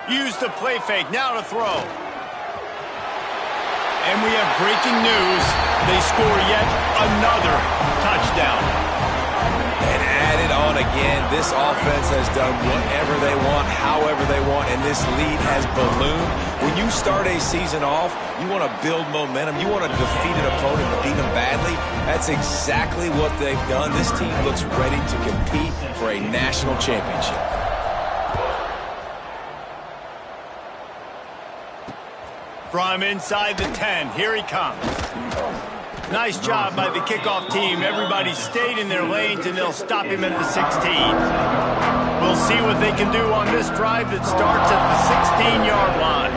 Use the play fake, now to throw. And we have breaking news. They score yet another touchdown. And add it on again. This offense has done whatever they want, however they want, and this lead has ballooned. When you start a season off, you want to build momentum. You want to defeat an opponent and beat them badly. That's exactly what they've done. This team looks ready to compete for a national championship. From inside the 10, here he comes. Nice job by the kickoff team. Everybody stayed in their lanes, and they'll stop him at the 16. We'll see what they can do on this drive that starts at the 16-yard line.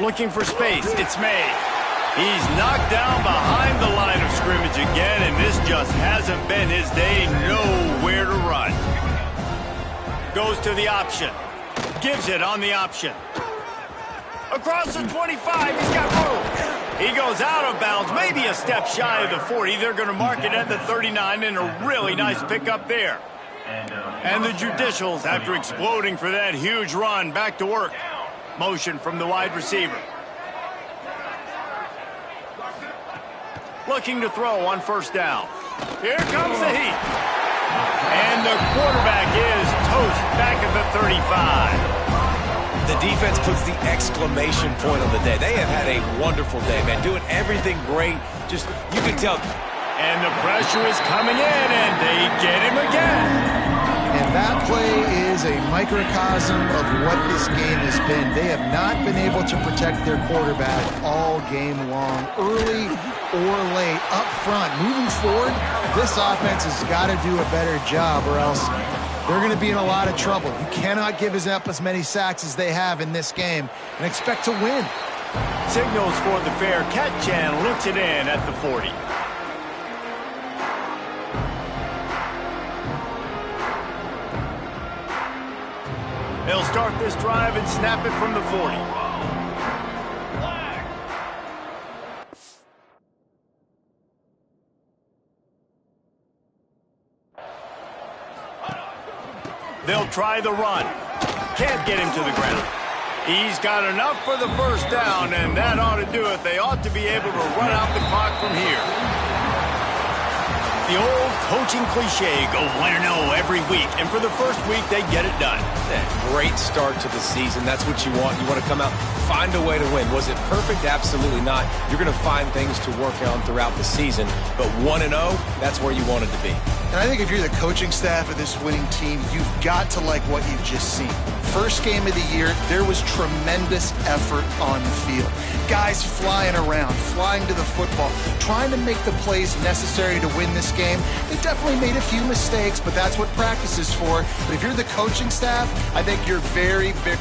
Looking for space, it's May. He's knocked down behind the line of scrimmage again, and this just hasn't been his day. Nowhere to run. Goes to the option. Gives it on the option. Across the 25, he's got room. He goes out of bounds, maybe a step shy of the 40. They're going to mark it at the 39, and a really nice pickup there. And the Judicials, after exploding for that huge run, back to work. Motion from the wide receiver. Looking to throw on 1st down. Here comes the heat. And the quarterback is toast back at the 35. The defense puts the exclamation point on the day. They have had a wonderful day, man. Doing everything great. Just, you can tell. And the pressure is coming in, and they get him again. And that play is a microcosm of what this game has been. They have not been able to protect their quarterback all game long, early or late, up front. Moving forward, this offense has got to do a better job, or else they're going to be in a lot of trouble. You cannot give up as many sacks as they have in this game and expect to win. Signals for the fair catch and looks it in at the 40. They'll start this drive and snap it from the 40. They'll try the run. Can't get him to the ground. He's got enough for the 1st down, and that ought to do it. They ought to be able to run out the clock from here. The old coaching cliche, go 1-0 every week, and for the first week, they get it done. Great start to the season. That's what you want. You want to come out, find a way to win. Was it perfect? Absolutely not. You're going to find things to work on throughout the season, but 1-0, that's where you wanted to be. And I think if you're the coaching staff of this winning team, you've got to like what you've just seen. First game of the year, there was tremendous effort on the field. Guys flying around, flying to the football, trying to make the plays necessary to win this game. They definitely made a few mistakes, but that's what practice is for. But if you're the coaching staff, I think you're very, very...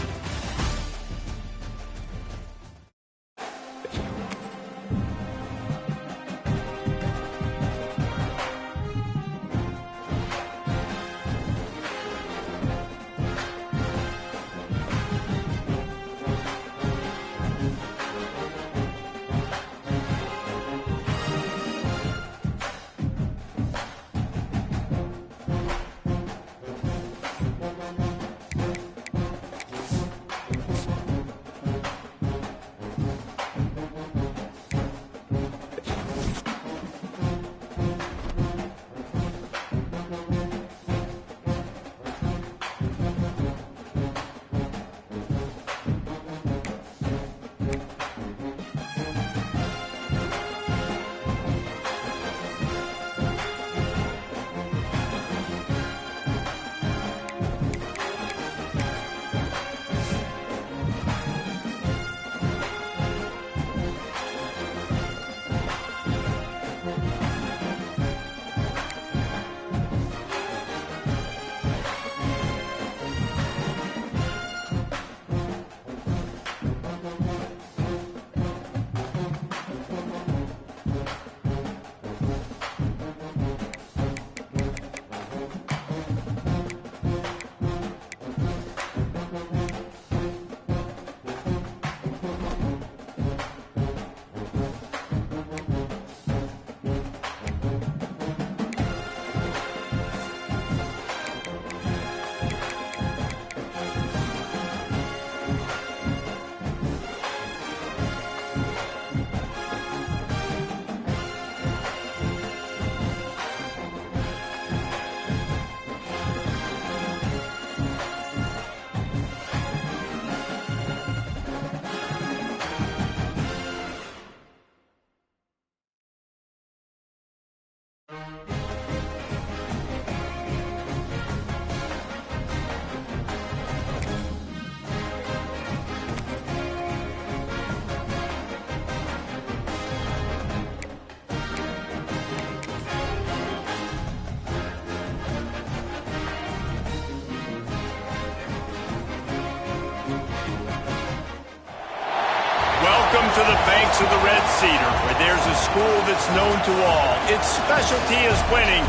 Welcome to the banks of the Red Cedar, where there's a school that's known to all. Its specialty is winning.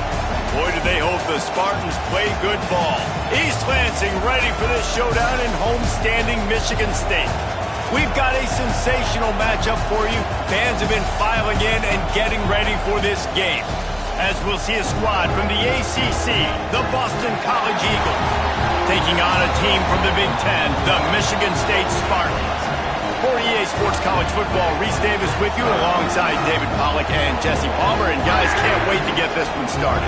Boy, do they hope the Spartans play good ball. East Lansing ready for this showdown in homestanding Michigan State. We've got a sensational matchup for you. Fans have been filing in and getting ready for this game, as we'll see a squad from the ACC, the Boston College Eagles, taking on a team from the Big Ten, the Michigan State Spartans. For EA Sports College Football, Reese Davis with you alongside David Pollack and Jesse Palmer. And guys, can't wait to get this one started.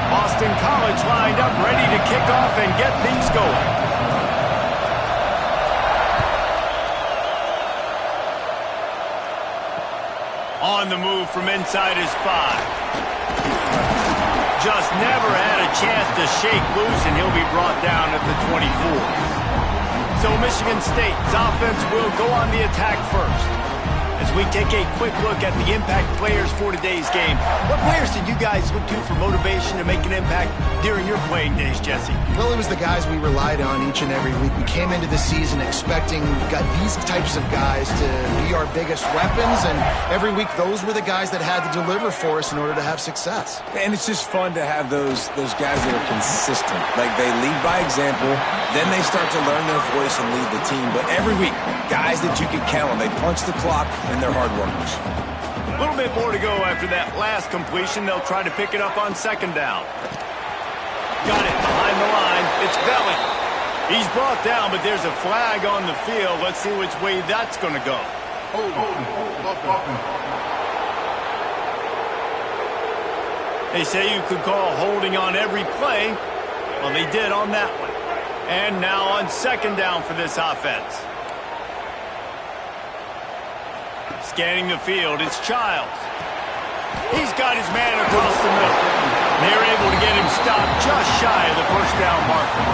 Boston College lined up, ready to kick off and get things going. On the move from inside his 5. Just never had a chance to shake loose, and he'll be brought down at the 24. So Michigan State's offense will go on the attack first. As we take a quick look at the impact players for today's game, what players did you guys look to for motivation to make an impact during your playing days, Jesse? Well, it was the guys we relied on each and every week. We came into the season expecting we've got these types of guys to be our biggest weapons, and every week those were the guys that had to deliver for us in order to have success. And it's just fun to have those guys that are consistent. Like, they lead by example, then they start to learn their voice and lead the team. But every week, guys that you can count on, they punch the clock, and they're hard workers. A little bit more to go after that last completion. They'll try to pick it up on second down. Got it behind the line. It's Belly. He's brought down, but there's a flag on the field. Let's see which way that's going to go. Offense. They say you could call holding on every play. Well, they did on that one. And now on second down for this offense. Scanning the field, it's Childs. He's got his man across the middle. They're able to get him stopped just shy of the first down marker.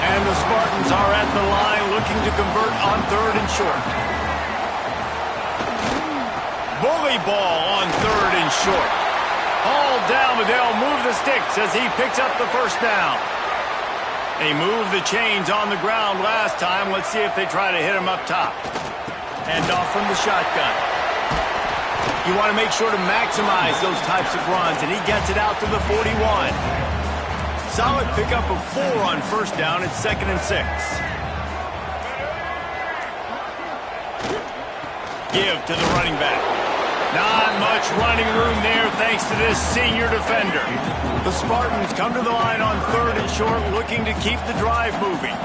And the Spartans are at the line looking to convert on third and short. Bully ball on third and short. All down, but they'll move the sticks as he picks up the first down. They moved the chains on the ground last time. Let's see if they try to hit him up top. Hand off from the shotgun. You want to make sure to maximize those types of runs, and he gets it out to the 41. Solid pickup of 4 on first down. It's 2nd and 6. Give to the running back. Not much running room there thanks to this senior defender. The Spartans come to the line on third and short, looking to keep the drive moving.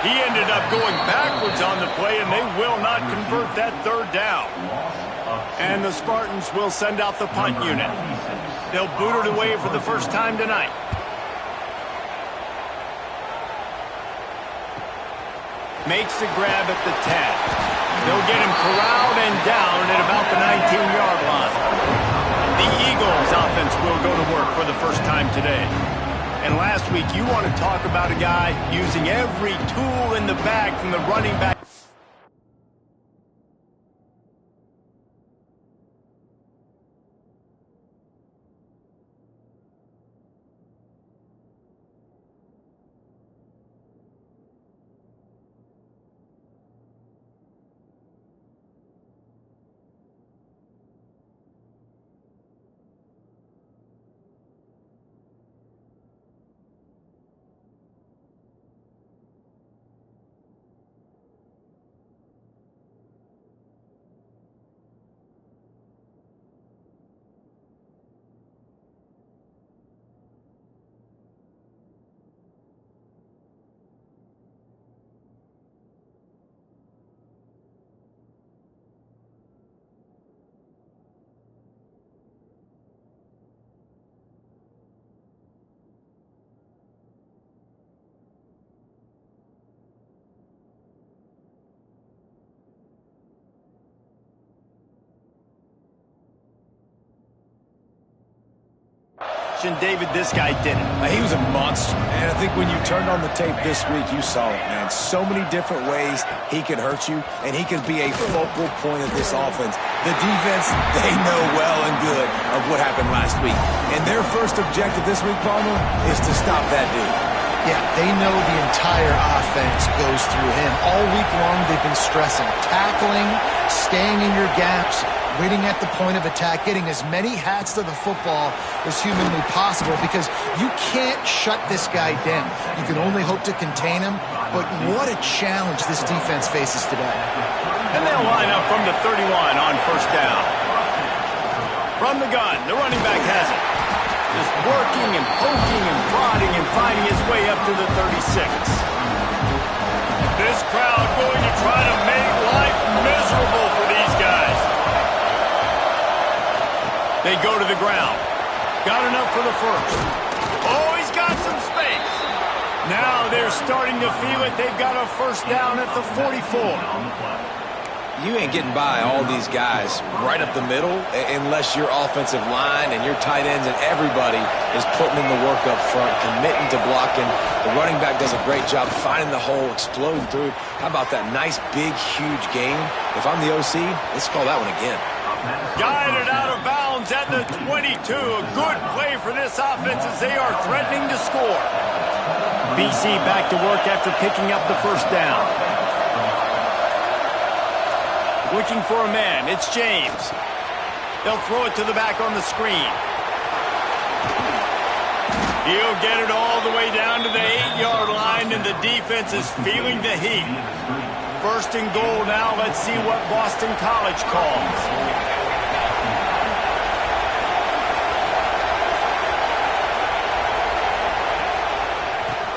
He ended up going backwards on the play, and they will not convert that third down. And the Spartans will send out the punt unit. They'll boot it away for the first time tonight. Makes the grab at the 10. They'll get him corralled and down at about the 19-yard line. The Eagles offense will go to work for the first time today. And last week, you want to talk about a guy using every tool in the bag from the running back. David, this guy did it. He was a monster. And I think when you turned on the tape this week, you saw it, man. So many different ways he could hurt you, and he could be a focal point of this offense. The defense, they know well and good of what happened last week. And their first objective this week, Palmer, is to stop that dude. Yeah, they know the entire offense goes through him. All week long, they've been stressing tackling, staying in your gaps, waiting at the point of attack, getting as many hats to the football as humanly possible, because you can't shut this guy down. You can only hope to contain him, but what a challenge this defense faces today. And they'll line up from the 31 on first down. From the gun, the running back has it. Just working and poking and prodding and finding his way up to the 36. This crowd going to try to make life miserable for these guys. They go to the ground. Got enough for the first. Oh, he's got some space. Now they're starting to feel it. They've got a first down at the 44. You ain't getting by all these guys right up the middle unless your offensive line and your tight ends and everybody is putting in the work up front, committing to blocking. The running back does a great job finding the hole, exploding through. How about that nice, big, huge game? If I'm the OC, let's call that one again. Guided out of bounds at the 22. A good play for this offense as they are threatening to score. BC back to work after picking up the first down. Looking for a man. It's James. They'll throw it to the back on the screen. He'll get it all the way down to the 8-yard line, and the defense is feeling the heat. First and goal now. Let's see what Boston College calls.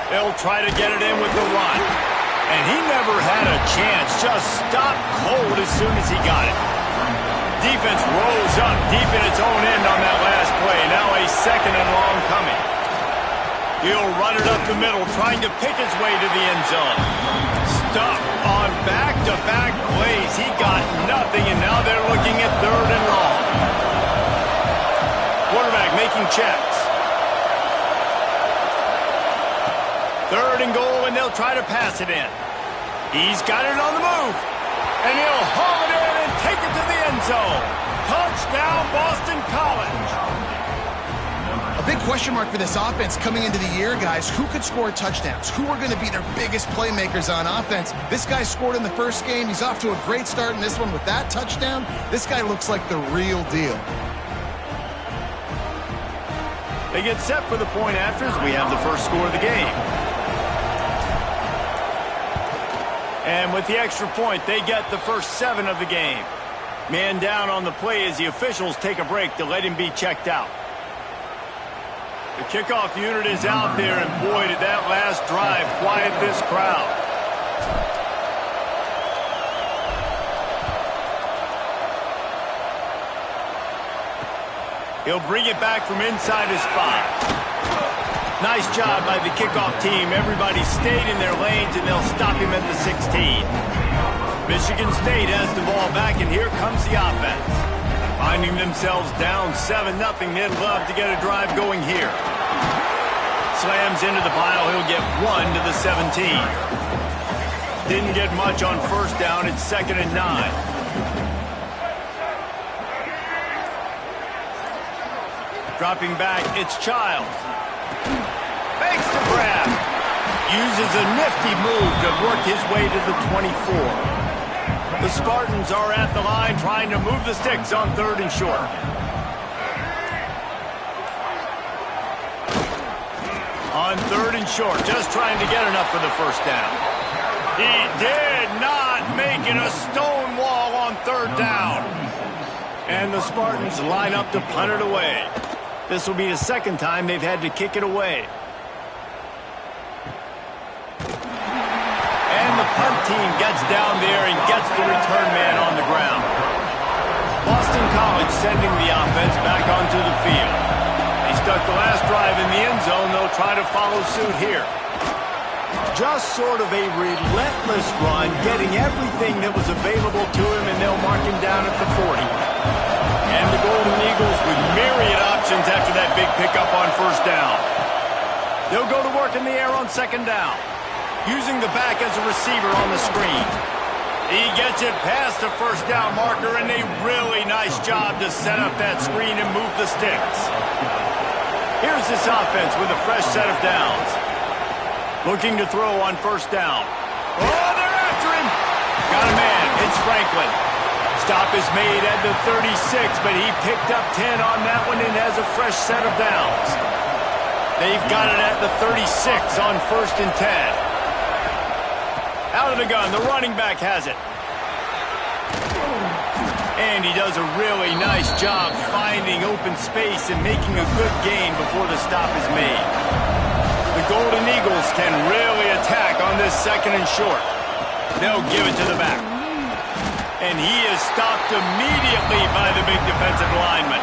They'll try to get it in with the run. And he never had a chance. Just stopped cold as soon as he got it. Defense rose up deep in its own end on that last play. Now a second and long coming. He'll run it up the middle, trying to pick his way to the end zone. Stuck on back-to-back plays. He got nothing, and now they're looking at third and long. Quarterback making checks. Third and goal, and they'll try to pass it in. He's got it on the move. And he'll haul it in and take it to the end zone. Touchdown, Boston College. A big question mark for this offense coming into the year, guys. Who could score touchdowns? Who are going to be their biggest playmakers on offense? This guy scored in the first game. He's off to a great start in this one with that touchdown. This guy looks like the real deal. They get set for the point afters. We have the first score of the game. And with the extra point, they get the first 7 of the game. Man down on the play as the officials take a break to let him be checked out. The kickoff unit is out there, and boy, did that last drive quiet this crowd. He'll bring it back from inside his spot. Nice job by the kickoff team. Everybody stayed in their lanes, and they'll stop him at the 16. Michigan State has the ball back, and here comes the offense. Finding themselves down 7-0, they'd love to get a drive going here. Slams into the pile. He'll get 1 to the 17. Didn't get much on first down. It's 2nd and 9. Dropping back, it's Childs. Fakes the grab. Uses a nifty move to work his way to the 24. The Spartans are at the line trying to move the sticks on 3rd and short. On 3rd and short, just trying to get enough for the first down. He did not make it a stone wall on 3rd down. And the Spartans line up to punt it away. This will be the 2nd time they've had to kick it away. And the punt team gets down there and gets the return man on the ground. Boston College sending the offense back onto the field. They stuck the last drive in the end zone. They'll try to follow suit here. Just sort of a relentless run, getting everything that was available to him, and they'll mark him down at the 40. And the Golden Eagles with myriad options after that big pickup on first down. They'll go to work in the air on 2nd down, using the back as a receiver on the screen. He gets it past the first down marker, and a really nice job to set up that screen and move the sticks. Here's this offense with a fresh set of downs. Looking to throw on first down. Oh, they're after him. Got a man. It's Franklin. Stop is made at the 36, but he picked up 10 on that one and has a fresh set of downs. They've got it at the 36 on 1st and 10. Out of the gun, the running back has it. And he does a really nice job finding open space and making a good gain before the stop is made. The Golden Eagles can really attack on this 2nd and short. They'll give it to the back. And he is stopped immediately by the big defensive lineman.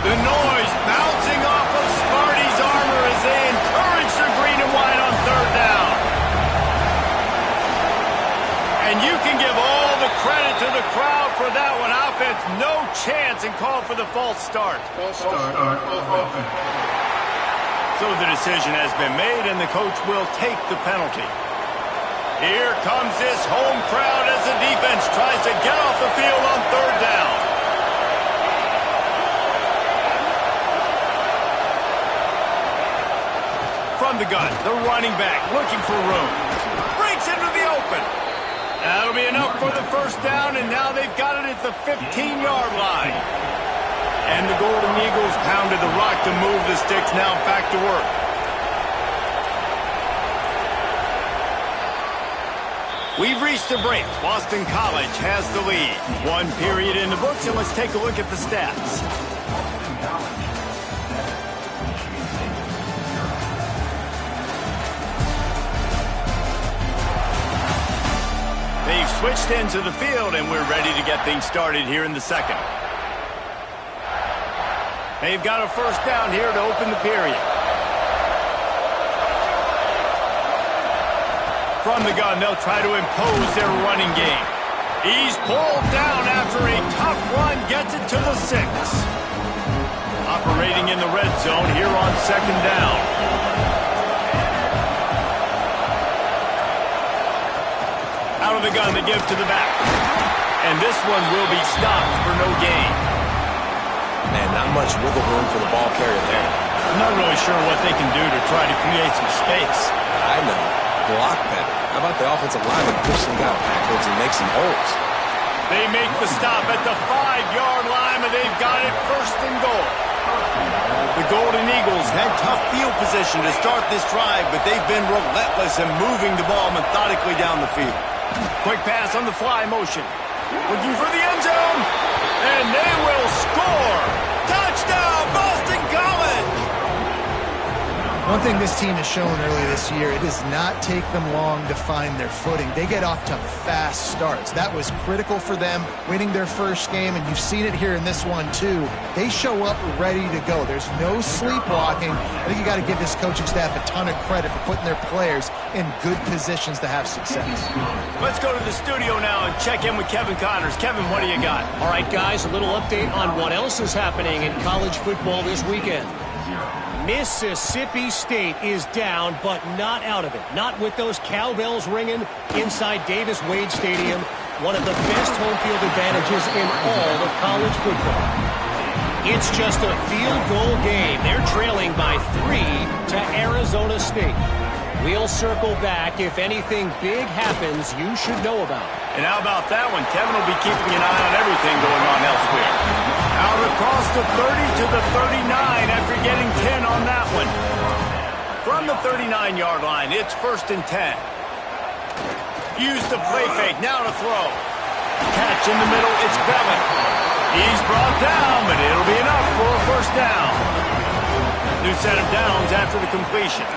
The noise bouncing off of Sparty's armor as they encourage the green and white on 3rd down. And you can give all the credit to the crowd for that one. Offense, no chance, and call for the false start. False start offense. So the decision has been made, and the coach will take the penalty. Here comes this home crowd as the defense tries to get off the field on 3rd down. From the gun, the running back looking for room. Breaks into the open. That'll be enough for the first down, and now they've got it at the 15-yard line. And the Golden Eagles pounded the rock to move the sticks, now back to work. We've reached the break. Boston College has the lead. 1 period in the books, and let's take a look at the stats. switched into the field, and we're ready to get things started here in the second. They've got a first down here to open the period. From the gun, they'll try to impose their running game. He's pulled down after a tough run, gets it to the 6. Operating in the red zone here on second down. Out of the gun, they give to the back. And this one will be stopped for no gain. Man, not much wiggle room for the ball carrier there. I'm not really sure what they can do to try to create some space. I know. Block better. How about the offensive lineman push some guy backwards and make some holes? They make the stop at the 5-yard line, and they've got it first and goal. The Golden Eagles had tough field position to start this drive, but they've been relentless in moving the ball methodically down the field. Quick pass on the fly motion. Looking for the end zone. And they will score. Touchdown, Boston College! One thing this team has shown early this year, it does not take them long to find their footing. They get off to fast starts. That was critical for them winning their first game, and you've seen it here in this one too. They show up ready to go. There's no sleepwalking. I think you got to give this coaching staff a ton of credit for putting their players in good positions to have success. Let's go to the studio now and check in with Kevin Connors. Kevin, what do you got? All right, guys, a little update on what else is happening in college football this weekend. Mississippi State is down, but not out of it. Not with those cowbells ringing inside Davis-Wade Stadium, one of the best home field advantages in all of college football. It's just a field goal game. They're trailing by 3 to Arizona State. We'll circle back if anything big happens you should know about. And how about that one? Kevin will be keeping an eye on everything going on elsewhere. Out across the 30 to the 39 after getting 10 on that one. From the 39-yard line, it's first and 10. Use the play fake, now to throw. Catch in the middle, it's Bellin. He's brought down, but it'll be enough for a first down. New set of downs after the completion.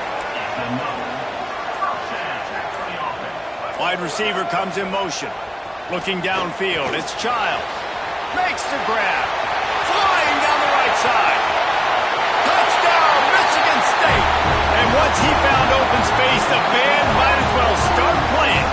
Wide receiver comes in motion. Looking downfield, it's Childs. Makes the grab. Flying down the right side. Touchdown, Michigan State. And once he found open space, the band might as well start playing.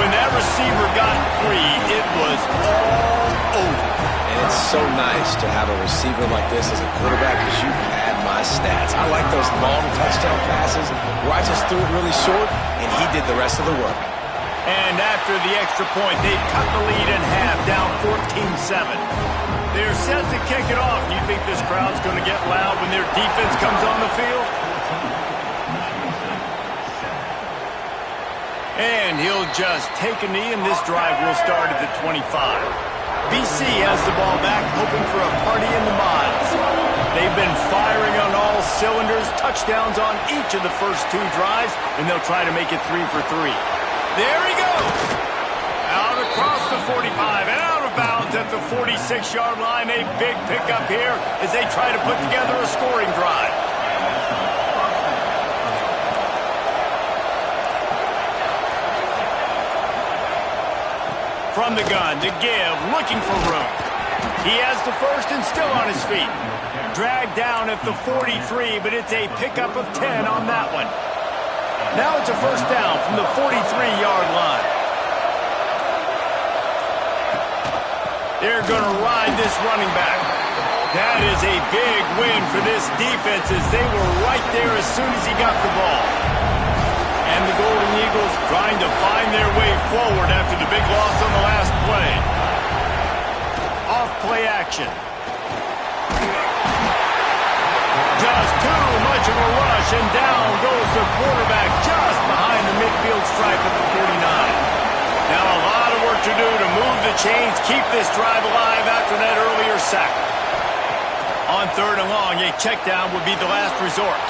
When that receiver got free, it was all over. And it's so nice to have a receiver like this as a quarterback because you pad my stats. I like those long touchdown passes where I just threw it really short and he did the rest of the work. And after the extra point, they've cut the lead in half, down 14-7. They're set to kick it off. Do you think this crowd's going to get loud when their defense comes on the field? And he'll just take a knee, and this drive will start at the 25. BC has the ball back, hoping for a party in the miles. They've been firing on all cylinders, touchdowns on each of the first 2 drives, and they'll try to make it 3 for 3. There he goes. Out across the 45 and out of bounds at the 46-yard line. A big pickup here as they try to put together a scoring drive. From the gun to give, looking for room. He has the first and still on his feet. Dragged down at the 43, but it's a pickup of 10 on that one. Now it's a first down from the 43-yard line. They're going to ride this running back. That is a big win for this defense as they were right there as soon as he got the ball. And the Golden Eagles trying to find their way forward after the big loss on the last play. Off play action. Just too much of a rush, and down goes the quarterback just behind the midfield stripe at the 49. Now a lot of work to do to move the chains, keep this drive alive after that earlier sack. On 3rd and long, a check down would be the last resort.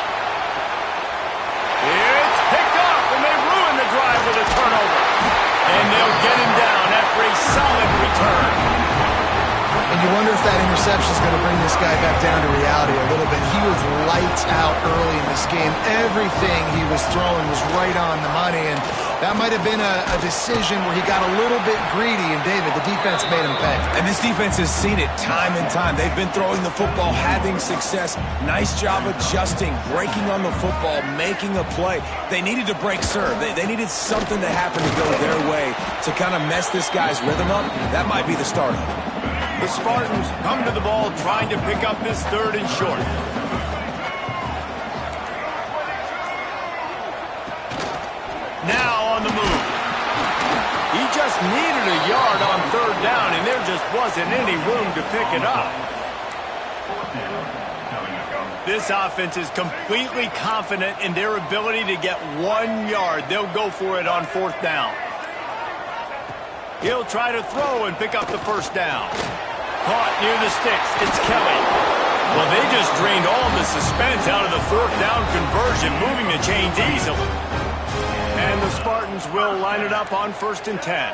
It's picked off, and they ruin the drive with a turnover. And they'll get him down after a solid return. And you wonder if that interception is going to bring this guy back down to reality a little bit. He was lights out early in this game. Everything he was throwing was right on the money, and that might have been a decision where he got a little bit greedy, and David, the defense made him pay. And this defense has seen it time and time. They've been throwing the football, having success. Nice job adjusting, breaking on the football, making a play. They needed to break serve. They needed something to happen to go their way to kind of mess this guy's rhythm up. That might be the start of it. The Spartans come to the ball trying to pick up this 3rd and short. Now on the move. He just needed a yard on 3rd down, and there just wasn't any room to pick it up. This offense is completely confident in their ability to get 1 yard. They'll go for it on 4th down. He'll try to throw and pick up the 1st down. Caught near the sticks. It's Kelly. Well, they just drained all the suspense out of the 4th down conversion, moving the chains easily. And the Spartans will line it up on 1st and 10.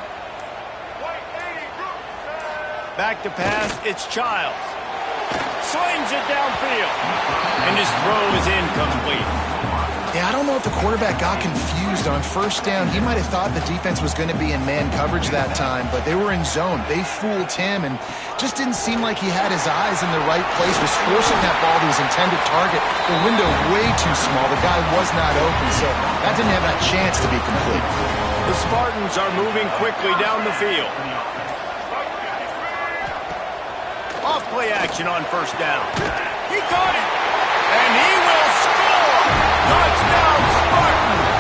Back to pass, it's Childs. Slings it downfield. And his throw is incomplete. Yeah, I don't know if the quarterback got confused on 1st down. He might have thought the defense was going to be in man coverage that time, but they were in zone. They fooled him and just didn't seem like he had his eyes in the right place, was forcing that ball to his intended target. The window way too small. The guy was not open, so that didn't have that chance to be complete. The Spartans are moving quickly down the field. Off play action on 1st down. He caught it, and he will score! Touchdown, Spartans!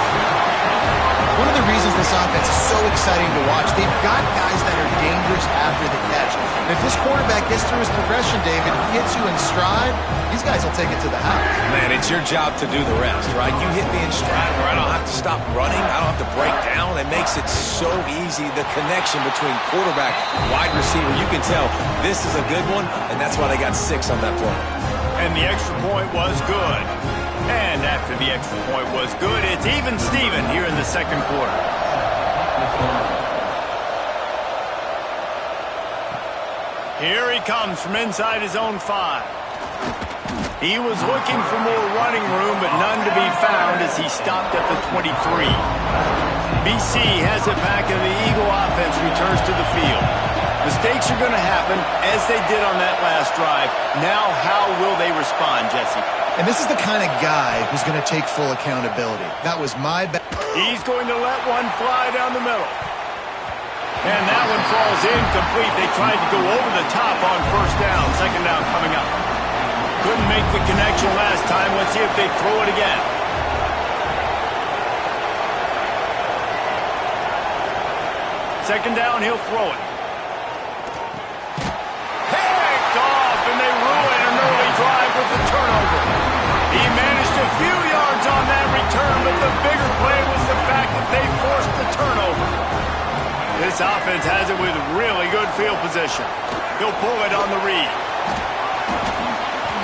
One of the reasons this offense is so exciting to watch, they've got guys that are dangerous after the catch. And if this quarterback gets through his progression, David, hits you in stride, these guys will take it to the house. Man, it's your job to do the rest, right? You hit me in stride where I don't have to stop running. I don't have to break down. It makes it so easy, the connection between quarterback and wide receiver. You can tell this is a good one, and that's why they got 6 on that play. And the extra point was good. And after the extra point was good, it's even Steven here in the 2nd quarter. Here he comes from inside his own 5. He was looking for more running room, but none to be found as he stopped at the 23. BC has it back, and the Eagle offense returns to the field. Mistakes are going to happen, as they did on that last drive. Now, how will they respond, Jesse? And this is the kind of guy who's going to take full accountability. That was my bad. He's going to let one fly down the middle. And that one falls incomplete. They tried to go over the top on 1st down. 2nd down coming up. Couldn't make the connection last time. Let's see if they throw it again. Second down, he'll throw it. Picked off, and they ruin an early drive with the turnover. He managed a few yards on that return, but the bigger play was the fact that they forced the turnover. This offense has it with really good field position. He'll pull it on the read.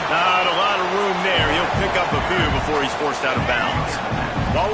Not a lot of room there. He'll pick up a few before he's forced out of bounds. Ball